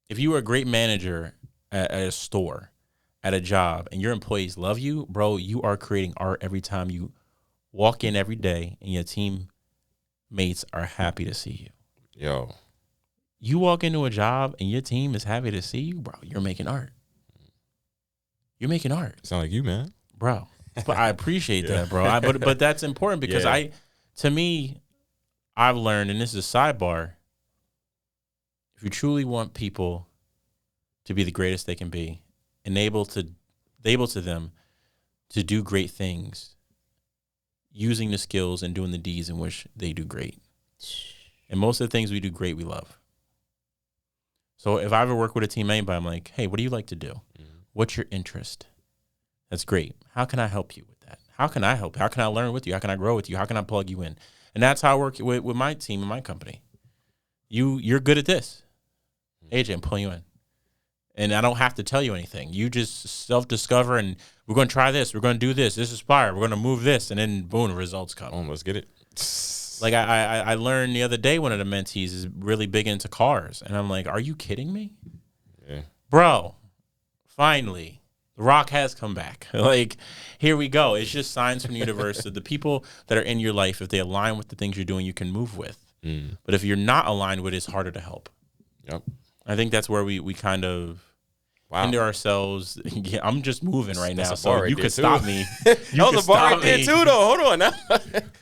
[SPEAKER 1] If you are a great manager at a store, at a job, and your employees love you, bro, you are creating art every time you walk in every day and your teammates are happy to see you.
[SPEAKER 2] Yo.
[SPEAKER 1] You walk into a job and your team is happy to see you, bro, you're making art. You're making art.
[SPEAKER 2] Sound like you, man.
[SPEAKER 1] Bro. But I appreciate that, bro. But that's important because to me, I've learned, and this is a sidebar, if you truly want people to be the greatest they can be, enable to them to do great things, using the skills and doing the deeds in which they do great. And most of the things we do great, we love. So if I ever work with a team member, I'm like, hey, what do you like to do? What's your interest? That's great. How can I help you with that? How can I help you? How can I learn with you? How can I grow with you? How can I plug you in? And that's how I work with my team and my company. You're good at this. AJ, I'm pulling you in. And I don't have to tell you anything. You just self-discover, and we're going to try this. We're going to do this. This is fire. We're going to move this. And then, boom, the results come.
[SPEAKER 2] Let's get it.
[SPEAKER 1] Like I learned the other day, one of the mentees is really big into cars. And I'm like, are you kidding me?
[SPEAKER 2] Yeah.
[SPEAKER 1] Bro, finally, The Rock has come back. Like, here we go. It's just signs from the universe that the people that are in your life, if they align with the things you're doing, you can move with. But if you're not aligned with it, it's harder to help.
[SPEAKER 2] Yep.
[SPEAKER 1] I think that's where we kind of hinder ourselves. Yeah, I'm just moving right now, so you could stop me.
[SPEAKER 2] That was a bar right there too, though. Hold on now.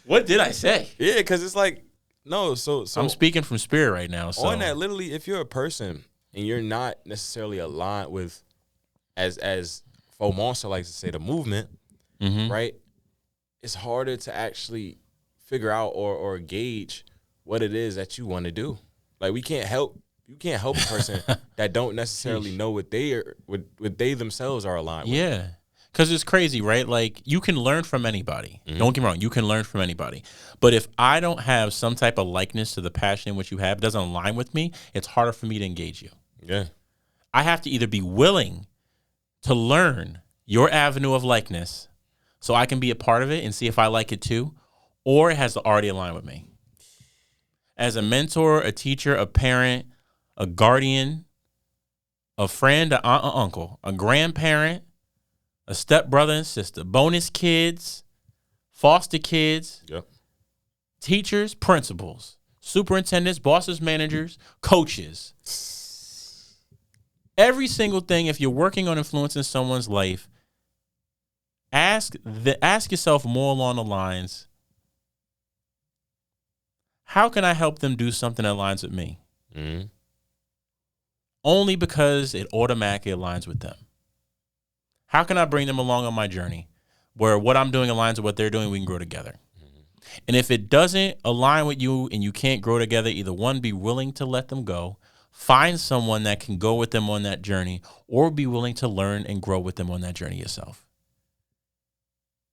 [SPEAKER 1] What did I say?
[SPEAKER 2] Yeah, because it's like, no, so
[SPEAKER 1] I'm speaking from spirit right now. So
[SPEAKER 2] on that, literally, if you're a person and you're not necessarily aligned with, as Faux Monster likes to say, the movement, right? It's harder to actually figure out or gauge what it is that you want to do. Like, you can't help a person that don't necessarily know what they themselves are aligned with.
[SPEAKER 1] Yeah. Because it's crazy, right? Like, you can learn from anybody. Don't get me wrong. You can learn from anybody. But if I don't have some type of likeness to the passion in which you have, it doesn't align with me, it's harder for me to engage you.
[SPEAKER 2] Yeah.
[SPEAKER 1] I have to either be willing to learn your avenue of likeness so I can be a part of it and see if I like it too, or it has to already align with me. As a mentor, a teacher, a parent, a guardian, a friend, an aunt, or uncle, a grandparent, a stepbrother and sister, bonus kids, foster kids, teachers, principals, superintendents, bosses, managers, coaches. Every single thing, if you're working on influencing someone's life, ask yourself more along the lines, how can I help them do something that aligns with me? Only because it automatically aligns with them. How can I bring them along on my journey where what I'm doing aligns with what they're doing, we can grow together? And if it doesn't align with you and you can't grow together, either one, be willing to let them go, find someone that can go with them on that journey, or be willing to learn and grow with them on that journey yourself.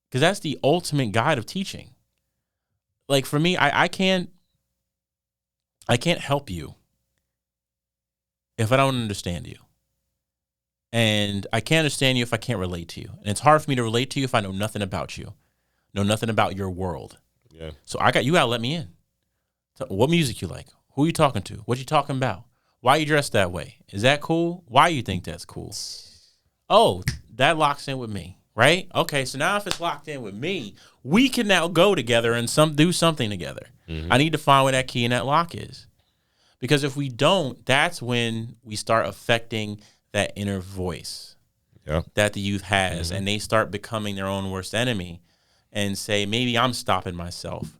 [SPEAKER 1] Because that's the ultimate guide of teaching. Like, for me, I can't help you if I don't understand you. And I can't understand you if I can't relate to you. And it's hard for me to relate to you if I know nothing about you, know nothing about your world.
[SPEAKER 2] Yeah.
[SPEAKER 1] So you gotta let me in. So what music you like? Who you talking to? What you talking about? Why you dressed that way? Is that cool? Why you think that's cool? Oh, that locks in with me, right? Okay, so now if it's locked in with me, we can now go together and do something together. I need to find where that key and that lock is. Because if we don't, that's when we start affecting that inner voice that the youth has, and they start becoming their own worst enemy and say, maybe I'm stopping myself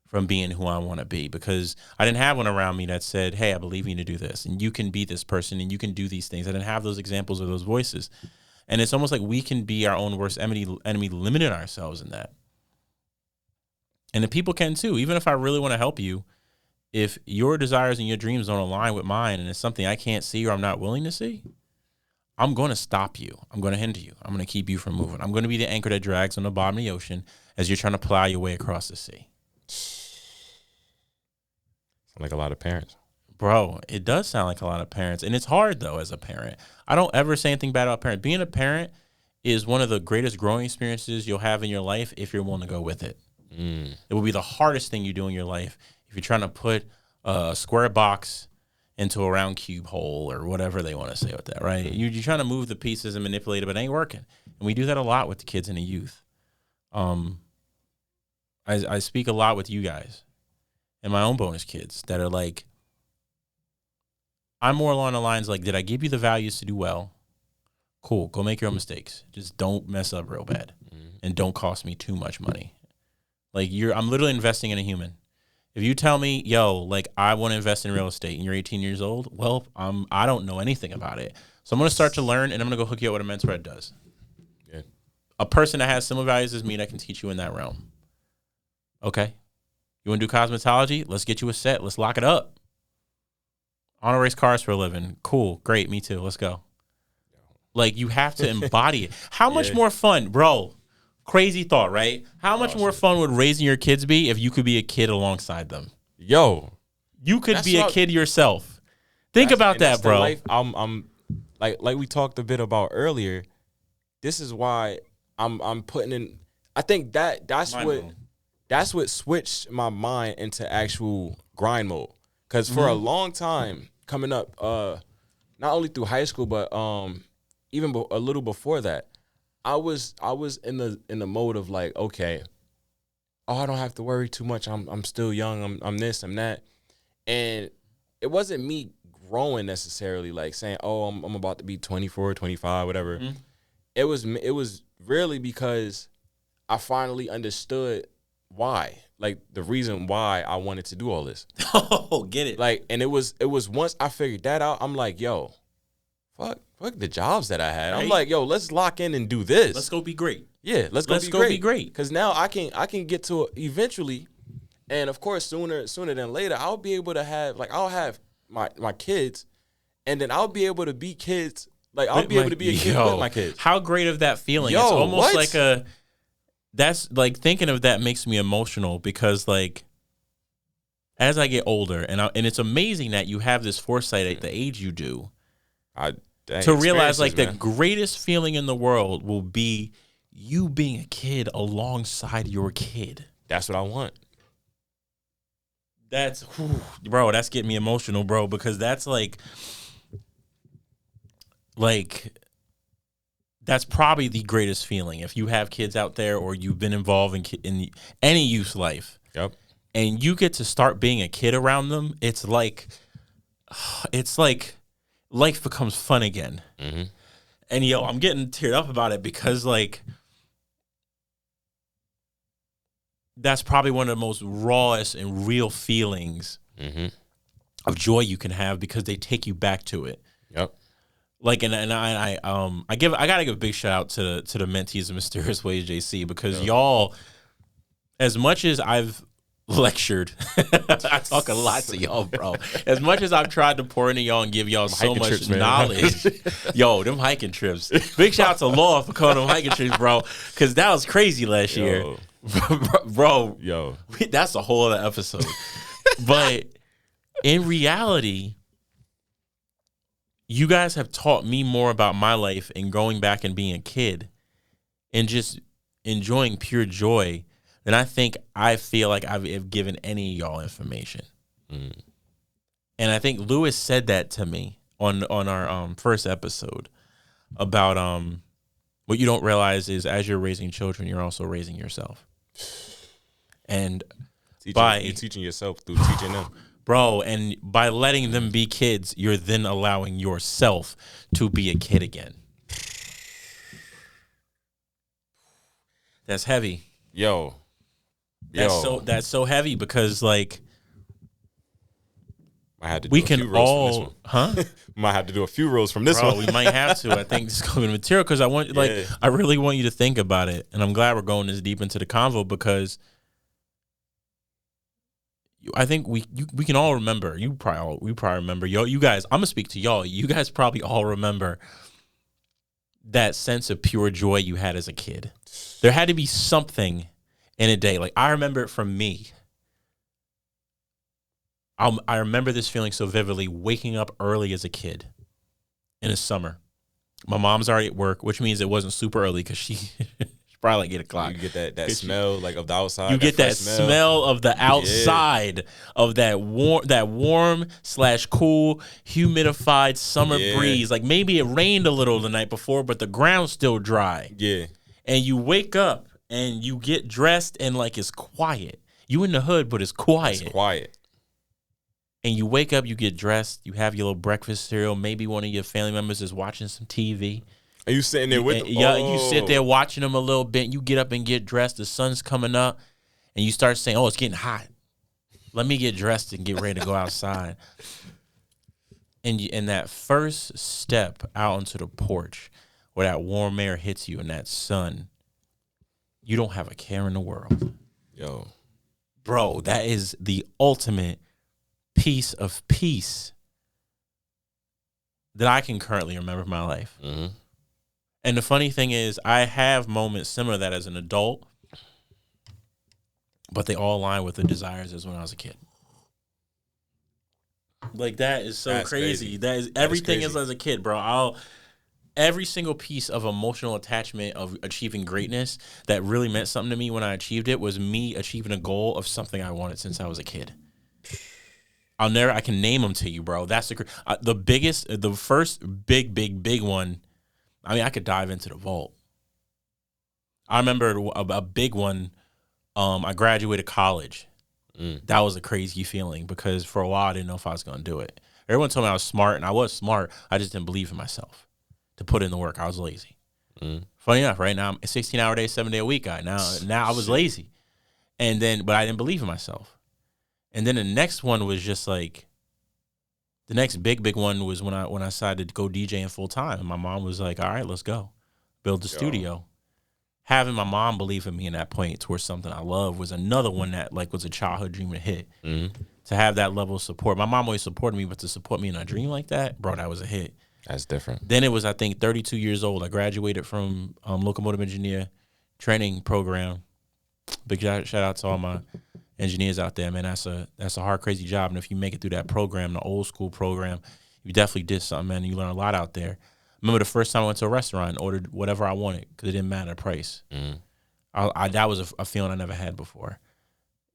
[SPEAKER 1] from being who I want to be because I didn't have one around me that said, hey, I believe you need to do this, and you can be this person, and you can do these things. I didn't have those examples or those voices. And it's almost like we can be our own worst enemy, limiting ourselves in that. And the people can too. Even if I really want to help you, if your desires and your dreams don't align with mine and it's something I can't see or I'm not willing to see, I'm going to stop you. I'm going to hinder you. I'm going to keep you from moving. I'm going to be the anchor that drags on the bottom of the ocean as you're trying to plow your way across the sea.
[SPEAKER 2] Sound like a lot of parents.
[SPEAKER 1] Bro, it does sound like a lot of parents. And it's hard, though, as a parent. I don't ever say anything bad about parents. Being a parent is one of the greatest growing experiences you'll have in your life if you're willing to go with it. It will be the hardest thing you do in your life if you're trying to put a square box into a round cube hole or whatever they want to say with that, right? You're trying to move the pieces and manipulate it, but it ain't working. And we do that a lot with the kids and the youth. I speak a lot with you guys and my own bonus kids that are like, I'm more along the lines like, did I give you the values to do well? Cool, go make your own mistakes. Just don't mess up real bad and don't cost me too much money. Like I'm literally investing in a human. If you tell me, yo, like I want to invest in real estate and you're 18 years old, well, I don't know anything about it. So I'm going to start to learn and I'm going to go hook you up with a mentor that does.
[SPEAKER 2] Yeah.
[SPEAKER 1] A person that has similar values as me that can teach you in that realm. Okay. You want to do cosmetology? Let's get you a set. Let's lock it up. I want to race cars for a living. Cool. Great. Me too. Let's go. Like you have to embody it. How much more fun, bro? Crazy thought, right? How much more fun would raising your kids be if you could be a kid alongside them?
[SPEAKER 2] Yo,
[SPEAKER 1] you could be a kid yourself. Think about that, bro.
[SPEAKER 2] Life I'm like we talked a bit about earlier. This is why I'm putting in. I think that's what switched my mind into actual grind mode. Because for a long time coming up, not only through high school but even a little before that, I was in the mode of like, okay, oh, I don't have to worry too much. I'm still young. I'm this, I'm that. And it wasn't me growing necessarily, like saying, oh, I'm about to be 24, 25, whatever. Mm-hmm. It was really because I finally understood why, like the reason why I wanted to do all this.
[SPEAKER 1] Oh, get it.
[SPEAKER 2] Like, and it was once I figured that out, I'm like, yo, fuck the jobs that I had. Right? I'm like, yo, let's lock in and do this.
[SPEAKER 1] Let's go be great.
[SPEAKER 2] Yeah, let's go be great. Because now I can get to it eventually, and of course sooner than later I'll be able to have, like, I'll have my kids, and then I'll be able to be kids. Like, I'll be able to be a kid with my kids.
[SPEAKER 1] How great of that feeling? It's almost like that's like, thinking of that makes me emotional, because like as I get older, and it's amazing that you have this foresight at the age you do, to realize like the greatest feeling in the world will be you being a kid alongside your kid.
[SPEAKER 2] That's what I want.
[SPEAKER 1] That's, bro, that's getting me emotional, bro, because that's like that's probably the greatest feeling. If you have kids out there, or you've been involved in any youth life,
[SPEAKER 2] yep,
[SPEAKER 1] and you get to start being a kid around them, it's like life becomes fun again. Mm-hmm. And yo, I'm getting teared up about it, because like that's probably one of the most rawest and real feelings of joy you can have, because they take you back to it.
[SPEAKER 2] Yep.
[SPEAKER 1] Like, and I gotta give a big shout out to the mentees of Mysterious Ways JC, because y'all, as much as I've lectured, I talk a lot to y'all, bro. As much as I've tried to pour into y'all and give y'all so much trips, knowledge, yo, them hiking trips. Big shout out to Law for calling them hiking trips, bro, because that was crazy last year. Bro,
[SPEAKER 2] yo,
[SPEAKER 1] that's a whole other episode. But in reality, you guys have taught me more about my life and going back and being a kid and just enjoying pure joy than I feel like I've given any of y'all information. Mm. And I think Lewis said that to me on our first episode about what you don't realize is, as you're raising children, you're also raising yourself. And
[SPEAKER 2] you're teaching yourself through teaching them.
[SPEAKER 1] Bro, and by letting them be kids, you're then allowing yourself to be a kid again. That's heavy.
[SPEAKER 2] Yo.
[SPEAKER 1] That's so heavy, because like
[SPEAKER 2] I had to do a few rows from this one. Might have to do a few rows from this one.
[SPEAKER 1] We might have to. I think this is going to be material, because I really want you to think about it, and I'm glad we're going this deep into the convo, because I think we can all remember. We probably remember. You guys, I'm gonna speak to y'all. You guys probably all remember that sense of pure joy you had as a kid. There had to be something in a day. Like, I remember it from me. I remember this feeling so vividly, waking up early as a kid in the summer. My mom's already at work, which means it wasn't super early, because she probably like 8 o'clock.
[SPEAKER 2] You get that smell like of the outside.
[SPEAKER 1] You get that smell of the outside, of that warm / cool, humidified summer breeze. Like, maybe it rained a little the night before, but the ground's still dry.
[SPEAKER 2] Yeah.
[SPEAKER 1] And you wake up and you get dressed, and like, it's quiet. You in the hood, but it's quiet.
[SPEAKER 2] It's quiet.
[SPEAKER 1] And you wake up, you get dressed, you have your little breakfast cereal. Maybe one of your family members is watching some TV.
[SPEAKER 2] Are you sitting there with them?
[SPEAKER 1] Yeah, you sit there watching them a little bit. You get up and get dressed. The sun's coming up, and you start saying, "Oh, it's getting hot. Let me get dressed and get ready to go outside." And that first step out onto the porch, where that warm air hits you and that sun, you don't have a care in the world.
[SPEAKER 2] Yo,
[SPEAKER 1] bro, that is the ultimate piece of peace that I can currently remember in my life. Mm-hmm. And the funny thing is, I have moments similar to that as an adult, but they all align with the desires as when I was a kid. Like, that is so crazy. That is everything is as a kid, bro. Every single piece of emotional attachment of achieving greatness that really meant something to me when I achieved it was me achieving a goal of something I wanted since I was a kid. I can name them to you, bro. That's the first big one. I mean, I could dive into the vault. I remember a big one I graduated college. That was a crazy feeling because for a while I didn't know if I was going to do it. Everyone told me I was smart, and I was smart. I just didn't believe in myself to put in the work. I was lazy. Funny enough, right now I'm a 16-hour day, 7-day a week guy. Now I was lazy, but I didn't believe in myself. And then the next one was just like, the next big one was when I decided to go DJing full time. And my mom was like, "All right, let's go, build the studio." Having my mom believe in me in that point towards something I love was another one that like was a childhood dream to hit. To have that level of support, my mom always supported me, but to support me in a dream like that, bro, that was a hit.
[SPEAKER 2] That's different.
[SPEAKER 1] Then it was, I think, 32 years old. I graduated from locomotive engineer training program. Big shout out to all my engineers out there, man. That's a hard, crazy job. And if you make it through that program, the old school program, you definitely did something, man. You learn a lot out there. I remember the first time I went to a restaurant and ordered whatever I wanted because it didn't matter the price. That was a feeling I never had before.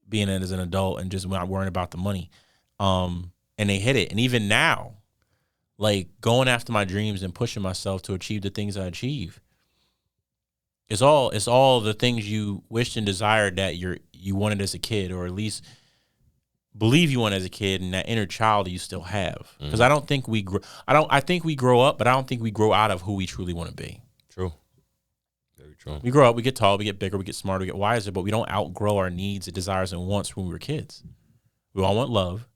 [SPEAKER 1] Being in as an adult and just not worrying about the money. And they hit it. And even now, like going after my dreams and pushing myself to achieve the things I achieve. It's all the things you wished and desired that you wanted as a kid, or at least believe you want as a kid, and that inner child you still have. Because I don't think we grow. I think we grow up, but I don't think we grow out of who we truly want to be.
[SPEAKER 2] True. Very true.
[SPEAKER 1] We grow up, we get tall, we get bigger, we get smarter, we get wiser, but we don't outgrow our needs and desires and wants when we were kids. We all want love.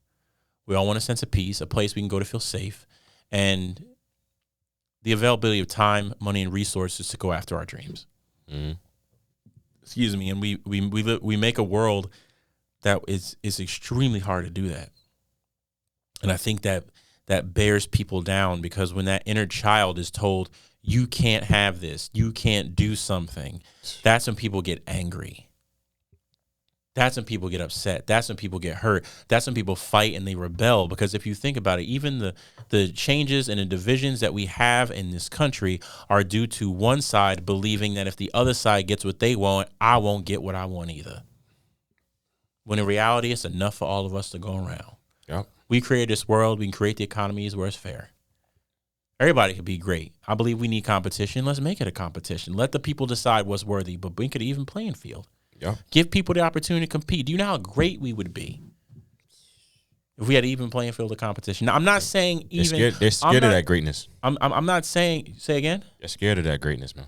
[SPEAKER 1] We all want a sense of peace, a place we can go to feel safe, and the availability of time, money, and resources to go after our dreams. Excuse me. And we make a world that is extremely hard to do that. And I think that bears people down, because when that inner child is told, you can't have this, you can't do something, that's when people get angry. That's when people get upset. That's when people get hurt. That's when people fight and they rebel. Because if you think about it, even the changes and the divisions that we have in this country are due to one side believing that if the other side gets what they want, I won't get what I want either. When in reality, it's enough for all of us to go around.
[SPEAKER 2] Yep.
[SPEAKER 1] We create this world. We can create the economies where it's fair. Everybody could be great. I believe we need competition. Let's make it a competition. Let the people decide what's worthy, but make it an even playing field.
[SPEAKER 2] Yeah.
[SPEAKER 1] Give people the opportunity to compete. Do you know how great we would be if we had an even playing field of competition? Now, I'm not saying even.
[SPEAKER 2] They're scared of that greatness.
[SPEAKER 1] I'm not saying. Say again.
[SPEAKER 2] They're scared of that greatness, man.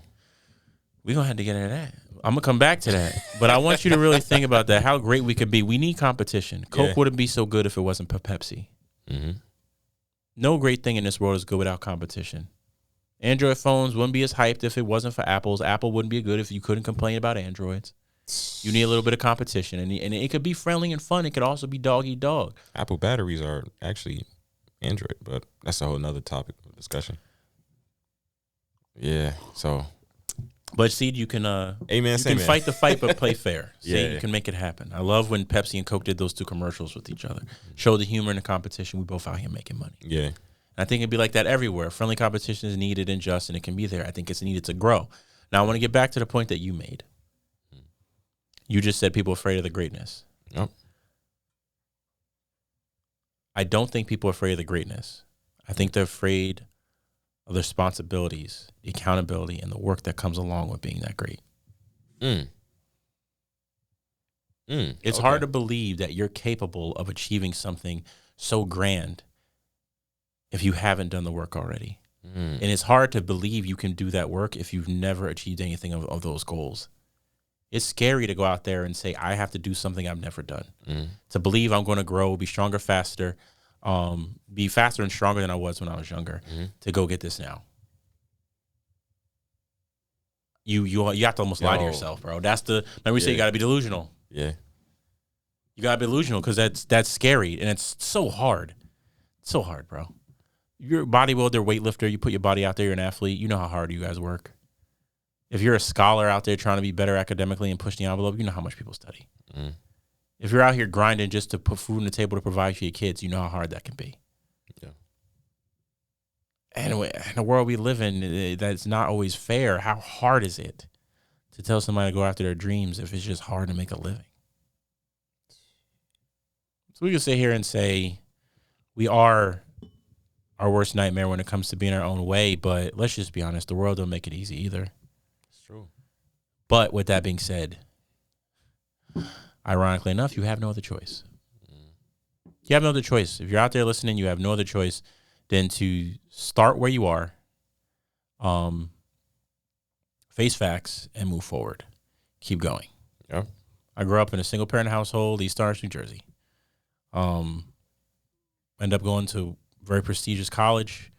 [SPEAKER 1] We're going to have to get into that. I'm going to come back to that. But I want you to really think about that, how great we could be. We need competition. Coke wouldn't be so good if it wasn't for Pepsi. No great thing in this world is good without competition. Android phones wouldn't be as hyped if it wasn't for Apple's. Apple wouldn't be good if you couldn't complain about Androids. You need a little bit of competition, and it could be friendly and fun. It could also be dog eat dog.
[SPEAKER 2] Apple batteries are actually Android, but that's a whole nother topic of discussion. Yeah, so.
[SPEAKER 1] But see, you can fight the fight, but play fair. See, you can make it happen. I love when Pepsi and Coke did those two commercials with each other. Show the humor in the competition. We both out here making money.
[SPEAKER 2] Yeah.
[SPEAKER 1] And I think it'd be like that everywhere. Friendly competition is needed and just, and it can be there. I think it's needed to grow. Now, I want to get back to the point that you made. You just said people are afraid of the greatness.
[SPEAKER 2] Yep.
[SPEAKER 1] I don't think people are afraid of the greatness. I think they're afraid of the responsibilities, the accountability, and the work that comes along with being that great. It's hard to believe that you're capable of achieving something so grand if you haven't done the work already. And it's hard to believe you can do that work if you've never achieved anything of those goals. It's scary to go out there and say, I have to do something I've never done. To believe I'm going to grow, be stronger, faster, be faster and stronger than I was when I was younger, to go get this now. You have to almost lie to yourself, bro. Remember we say you got to be delusional.
[SPEAKER 2] Yeah.
[SPEAKER 1] You got to be delusional because that's scary, and it's so hard. It's so hard, bro. You're a bodybuilder, weightlifter, you put your body out there, you're an athlete, you know how hard you guys work. If you're a scholar out there trying to be better academically and push the envelope, you know how much people study. If you're out here grinding just to put food on the table to provide for your kids, you know how hard that can be.
[SPEAKER 2] Yeah.
[SPEAKER 1] Anyway, in the world we live in, that's not always fair. How hard is it to tell somebody to go after their dreams if it's just hard to make a living? So we can sit here and say we are our worst nightmare when it comes to being our own way, but let's just be honest, the world don't make it easy either.
[SPEAKER 2] True.
[SPEAKER 1] But with that being said, Ironically enough, you have no other choice. You have no other choice. If you're out there listening, you have no other choice than to start where you are, face facts, and move forward. Keep going.
[SPEAKER 2] Yeah.
[SPEAKER 1] I grew up in a single-parent household, East Orange, New Jersey. Ended up going to a very prestigious college,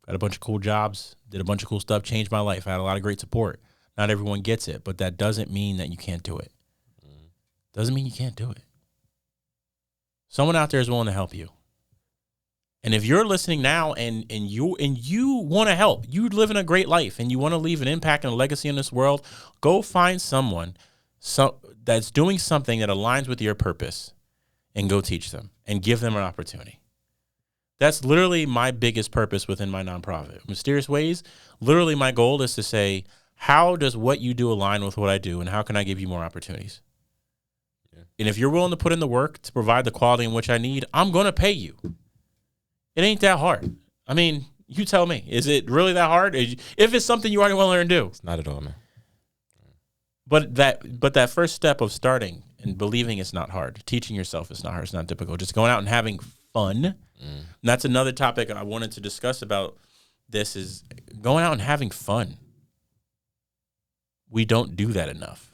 [SPEAKER 1] got a bunch of cool jobs, did a bunch of cool stuff, changed my life. I had a lot of great support. Not everyone gets it, but that doesn't mean that you can't do it. Doesn't mean you can't do it. Someone out there is willing to help you. And if you're listening now and you want to help, you live in a great life and you want to leave an impact and a legacy in this world, go find someone that's doing something that aligns with your purpose and go teach them and give them an opportunity. That's literally my biggest purpose within my nonprofit. Mysterious Ways, literally my goal is to say, how does what you do align with what I do and how can I give you more opportunities? Yeah. And if you're willing to put in the work to provide the quality in which I need, I'm going to pay you. It ain't that hard. I mean, you tell me. Is it really that hard? If it's something you already want to learn to do.
[SPEAKER 2] It's not at all, man.
[SPEAKER 1] But that first step of starting and believing it's not hard, teaching yourself it's not hard, it's not difficult, just going out and having fun. And that's another topic I wanted to discuss about this is going out and having fun. We don't do that enough.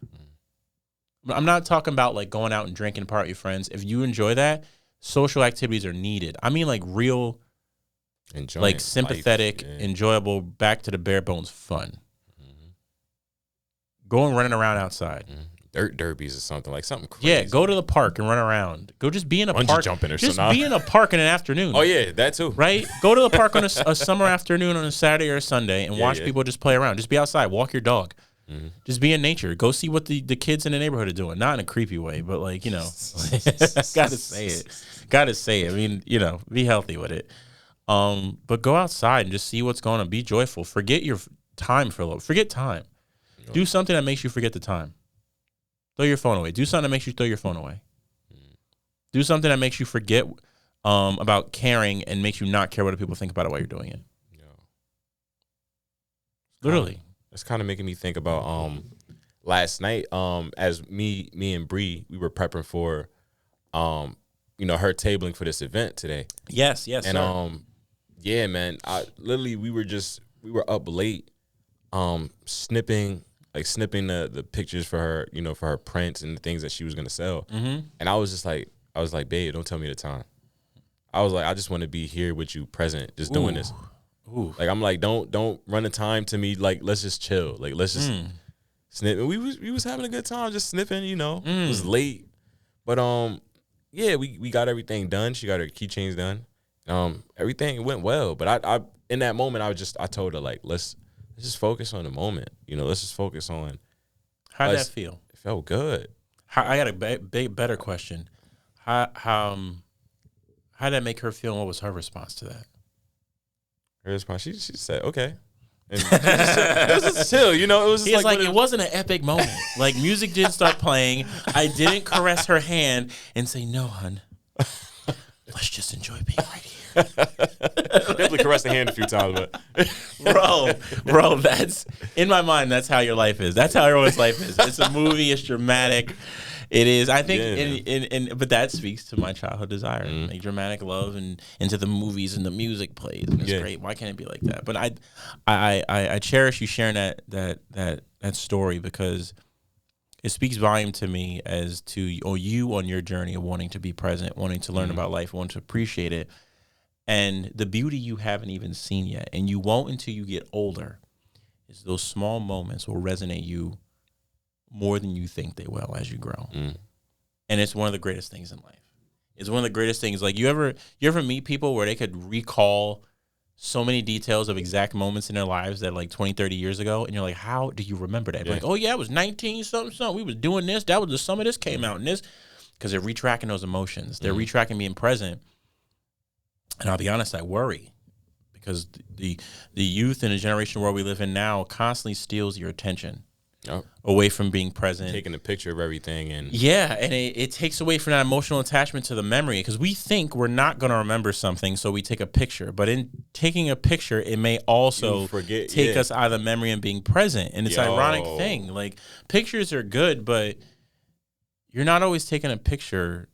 [SPEAKER 1] I'm not talking about like going out and drinking and party with your friends. If you enjoy that, social activities are needed. I mean like real, like sympathetic, enjoyable, back to the bare bones fun. Going running around outside.
[SPEAKER 2] Dirt derbies or something, like something crazy.
[SPEAKER 1] Yeah, go to the park and run around. Go just be in a
[SPEAKER 2] Bungee
[SPEAKER 1] park.
[SPEAKER 2] Jumping or
[SPEAKER 1] just
[SPEAKER 2] something.
[SPEAKER 1] be in a park in an afternoon.
[SPEAKER 2] Oh, yeah, that too.
[SPEAKER 1] Right? Go to the park on a summer afternoon on a Saturday or a Sunday and watch people just play around. Just be outside. Walk your dog. Just be in nature. Go see what the kids in the neighborhood are doing. Not in a creepy way, but like, you know, gotta say it. Gotta say it. I mean, you know, be healthy with it. But go outside and just see what's going on. Be joyful. Forget your time for a little. Forget time. Do something that makes you forget the time. Throw your phone away. Do something that makes you throw your phone away. Do something that makes you forget about caring and makes you not care what people think about it while you're doing it. Literally.
[SPEAKER 2] It's kind of making me think about last night as me and Bree, we were prepping for you know, her tabling for this event today.
[SPEAKER 1] Yes,
[SPEAKER 2] and
[SPEAKER 1] sir.
[SPEAKER 2] Yeah, man. We were up late snipping the pictures for her, you know, for her prints and the things that she was gonna sell. And I was like, babe, don't tell me the time. I was like, I just want to be here with you, present, just doing this. Like I'm like, don't run the time to me. Like let's just chill. Like let's just snip. And we was having a good time, just sniffing. You know, it was late, but yeah, we got everything done. She got her keychains done. Everything went well. But I in that moment I told her like let's just focus on the moment. You know, let's just focus on.
[SPEAKER 1] How'd that feel?
[SPEAKER 2] It felt good.
[SPEAKER 1] I got a better question. How did that make her feel? And what was her response to that?
[SPEAKER 2] Her response, she said, okay. And it was just chill, you know. It was just
[SPEAKER 1] like it wasn't an epic moment. Like music didn't start playing. I didn't caress her hand and say, no, hun. Let's just enjoy being right here.
[SPEAKER 2] Definitely caressed the hand a few times,
[SPEAKER 1] but bro, that's in my mind. That's how your life is. That's how everyone's life is. It's a movie. It's dramatic. It is. I think, but that speaks to my childhood desire, like dramatic love, and into the movies and the music plays, and it's great. Why can't it be like that? But I cherish you sharing that story because it speaks volume to me as to you on your journey of wanting to be present, wanting to learn about life, wanting to appreciate it, and the beauty you haven't even seen yet, and you won't until you get older. Is those small moments will resonate you more than you think they will as you grow. And it's one of the greatest things in life. It's one of the greatest things. Like you ever meet people where they could recall so many details of exact moments in their lives that like 20, 30 years ago, and you're like, how do you remember that? Like, oh yeah, it was 19 something. We was doing this. That was the summer this came out, and this, because they're retracking those emotions. They're retracking being present. And I'll be honest, I worry because the youth and the generation where we live in now constantly steals your attention. Away from being present,
[SPEAKER 2] taking a picture of everything, and
[SPEAKER 1] it takes away from that emotional attachment to the memory because we think we're not going to remember something, so we take a picture. But in taking a picture, it may also take us out of the memory and being present. And it's an ironic thing. Like pictures are good, but you're not always taking a picture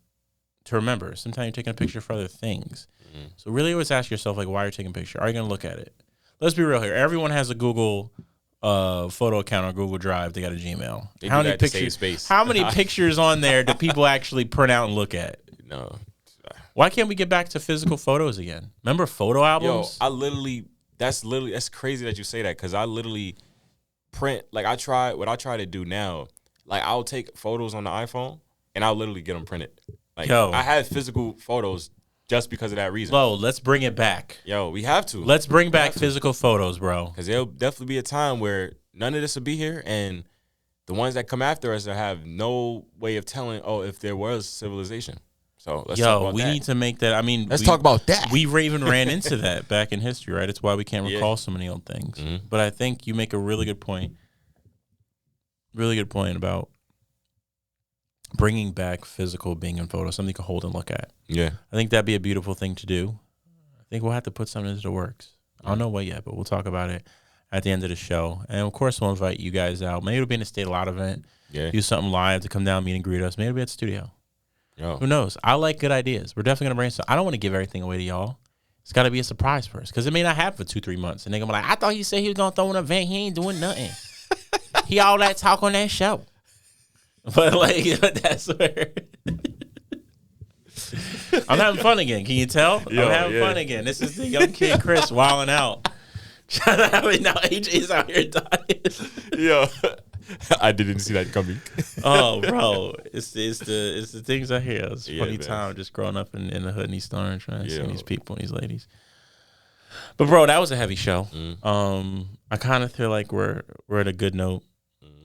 [SPEAKER 1] to remember. Sometimes you're taking a picture for other things. Mm-hmm. So really always ask yourself, like, why are you taking a picture? Are you going to look at it? Let's be real here. Everyone has a Google photo account or Google Drive. They got a Gmail. How many pictures? How many pictures on there do people actually print out and look at?
[SPEAKER 2] No.
[SPEAKER 1] Why can't we get back to physical photos again? Remember photo albums?
[SPEAKER 2] Yo, that's crazy that you say that, because I literally print, like, what I try to do now, like, I'll take photos on the iPhone and I'll literally get them printed. Like, I have physical photos just because of that reason.
[SPEAKER 1] Let's bring it back.
[SPEAKER 2] Yo, we have to.
[SPEAKER 1] Let's bring back physical photos, bro.
[SPEAKER 2] Because there'll definitely be a time where none of this will be here, and the ones that come after us will have no way of telling, if there was civilization. So let's talk about that.
[SPEAKER 1] We need to make that. I mean,
[SPEAKER 2] let's talk about that.
[SPEAKER 1] We even ran into that back in history, right? It's why we can't recall so many old things. Mm-hmm. But I think you make a really good point. Really good point about bringing back physical being in photos, something you can hold and look at.
[SPEAKER 2] Yeah.
[SPEAKER 1] I think that'd be a beautiful thing to do. I think we'll have to put something into the works. I don't know what yet, but we'll talk about it at the end of the show. And, of course, we'll invite you guys out. Maybe it'll be in a State of Loud event.
[SPEAKER 2] Yeah.
[SPEAKER 1] Do something live to come down, meet and greet us. Maybe it'll be at the studio.
[SPEAKER 2] Yo.
[SPEAKER 1] Who knows? I like good ideas. We're definitely going to brainstorm. I don't want to give everything away to y'all. It's got to be a surprise first, because it may not happen for 2-3 months. And they're going to be like, I thought he said he was going to throw an event. He ain't doing nothing. He all that talk on that show. But, like, that's where I'm having fun again. Can you tell? I'm having fun again. This is the young kid Chris wilding out. Now AJ's out here dying.
[SPEAKER 2] Yo, I didn't see that coming.
[SPEAKER 1] Oh, bro, it's the things I hear. It's a funny time just growing up in the hood in East Orange, trying to see these people and these ladies. But bro, that was a heavy show. I kind of feel like we're at a good note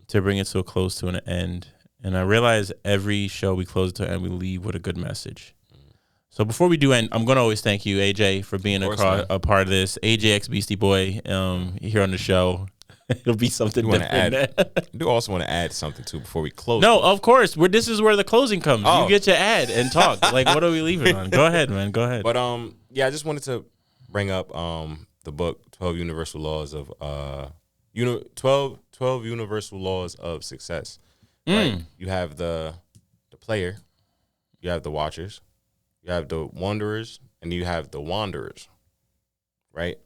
[SPEAKER 1] to bring it to a close, to an end. And I realize every show we close to and we leave with a good message. So before we do end, I'm going to always thank you, AJ, for being a part of this. AJX Beastie Boy here on the show. It'll be something different.
[SPEAKER 2] I do also want to add something, too, before we close.
[SPEAKER 1] No, of course. This is where the closing comes. Oh. You get your ad and talk. Like, what are we leaving on? Go ahead, man. Go ahead.
[SPEAKER 2] But, I just wanted to bring up the book, 12 Universal Laws of 12 Universal Laws of Success. Right? You have the player, you have the watchers, you have the wanderers, and you have the wanderers, right?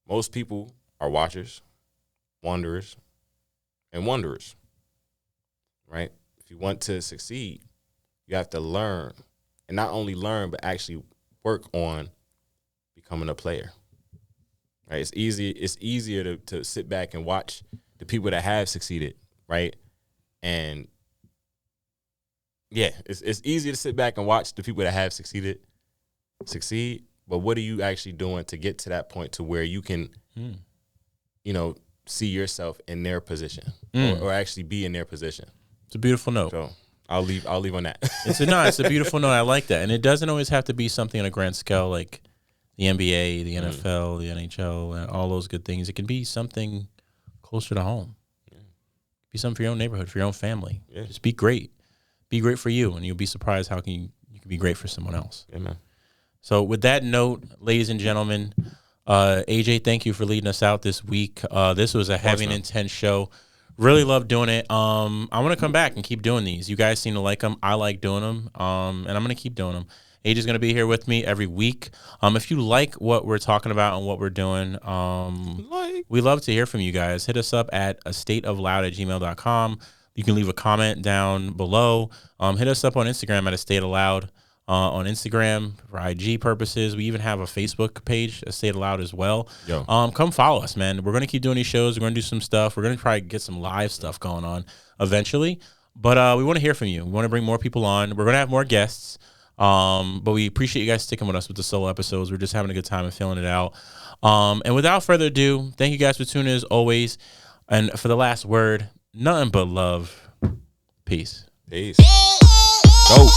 [SPEAKER 2] Most people are watchers, wanderers, and wanderers, right? If you want to succeed, you have to learn, and not only learn, but actually work on becoming a player, right? It's easier to sit back and watch the people that have succeeded, right? And it's easy to sit back and watch the people that have succeed. But what are you actually doing to get to that point to where you can, see yourself in their position or actually be in their position?
[SPEAKER 1] It's a beautiful note.
[SPEAKER 2] So I'll leave on that.
[SPEAKER 1] It's a beautiful note. I like that. And it doesn't always have to be something on a grand scale like the NBA, the NFL, the NHL, and all those good things. It can be something closer to home. Be something for your own neighborhood, for your own family. Yeah. Just be great. Be great for you, and you'll be surprised how you can be great for someone else.
[SPEAKER 2] Amen.
[SPEAKER 1] So with that note, ladies and gentlemen, AJ, thank you for leading us out this week. This was a heavy and intense show. Really love doing it. I want to come back and keep doing these. You guys seem to like them. I like doing them, and I'm going to keep doing them. AJ's going to be here with me every week. If you like what we're talking about and what we're doing, we love to hear from you guys. Hit us up at astateofloud@gmail.com. You can leave a comment down below. Hit us up on Instagram at astateofloud on Instagram for IG purposes. We even have a Facebook page, A State of Loud, as well. Come follow us, man. We're going to keep doing these shows. We're going to do some stuff. We're going to try to get some live stuff going on eventually. But we want to hear from you. We want to bring more people on. We're going to have more guests. But we appreciate you guys sticking with us with the solo episodes. We're just having a good time and feeling it out. And without further ado, thank you guys for tuning in as always. And for the last word, nothing but love. Peace.
[SPEAKER 2] Go.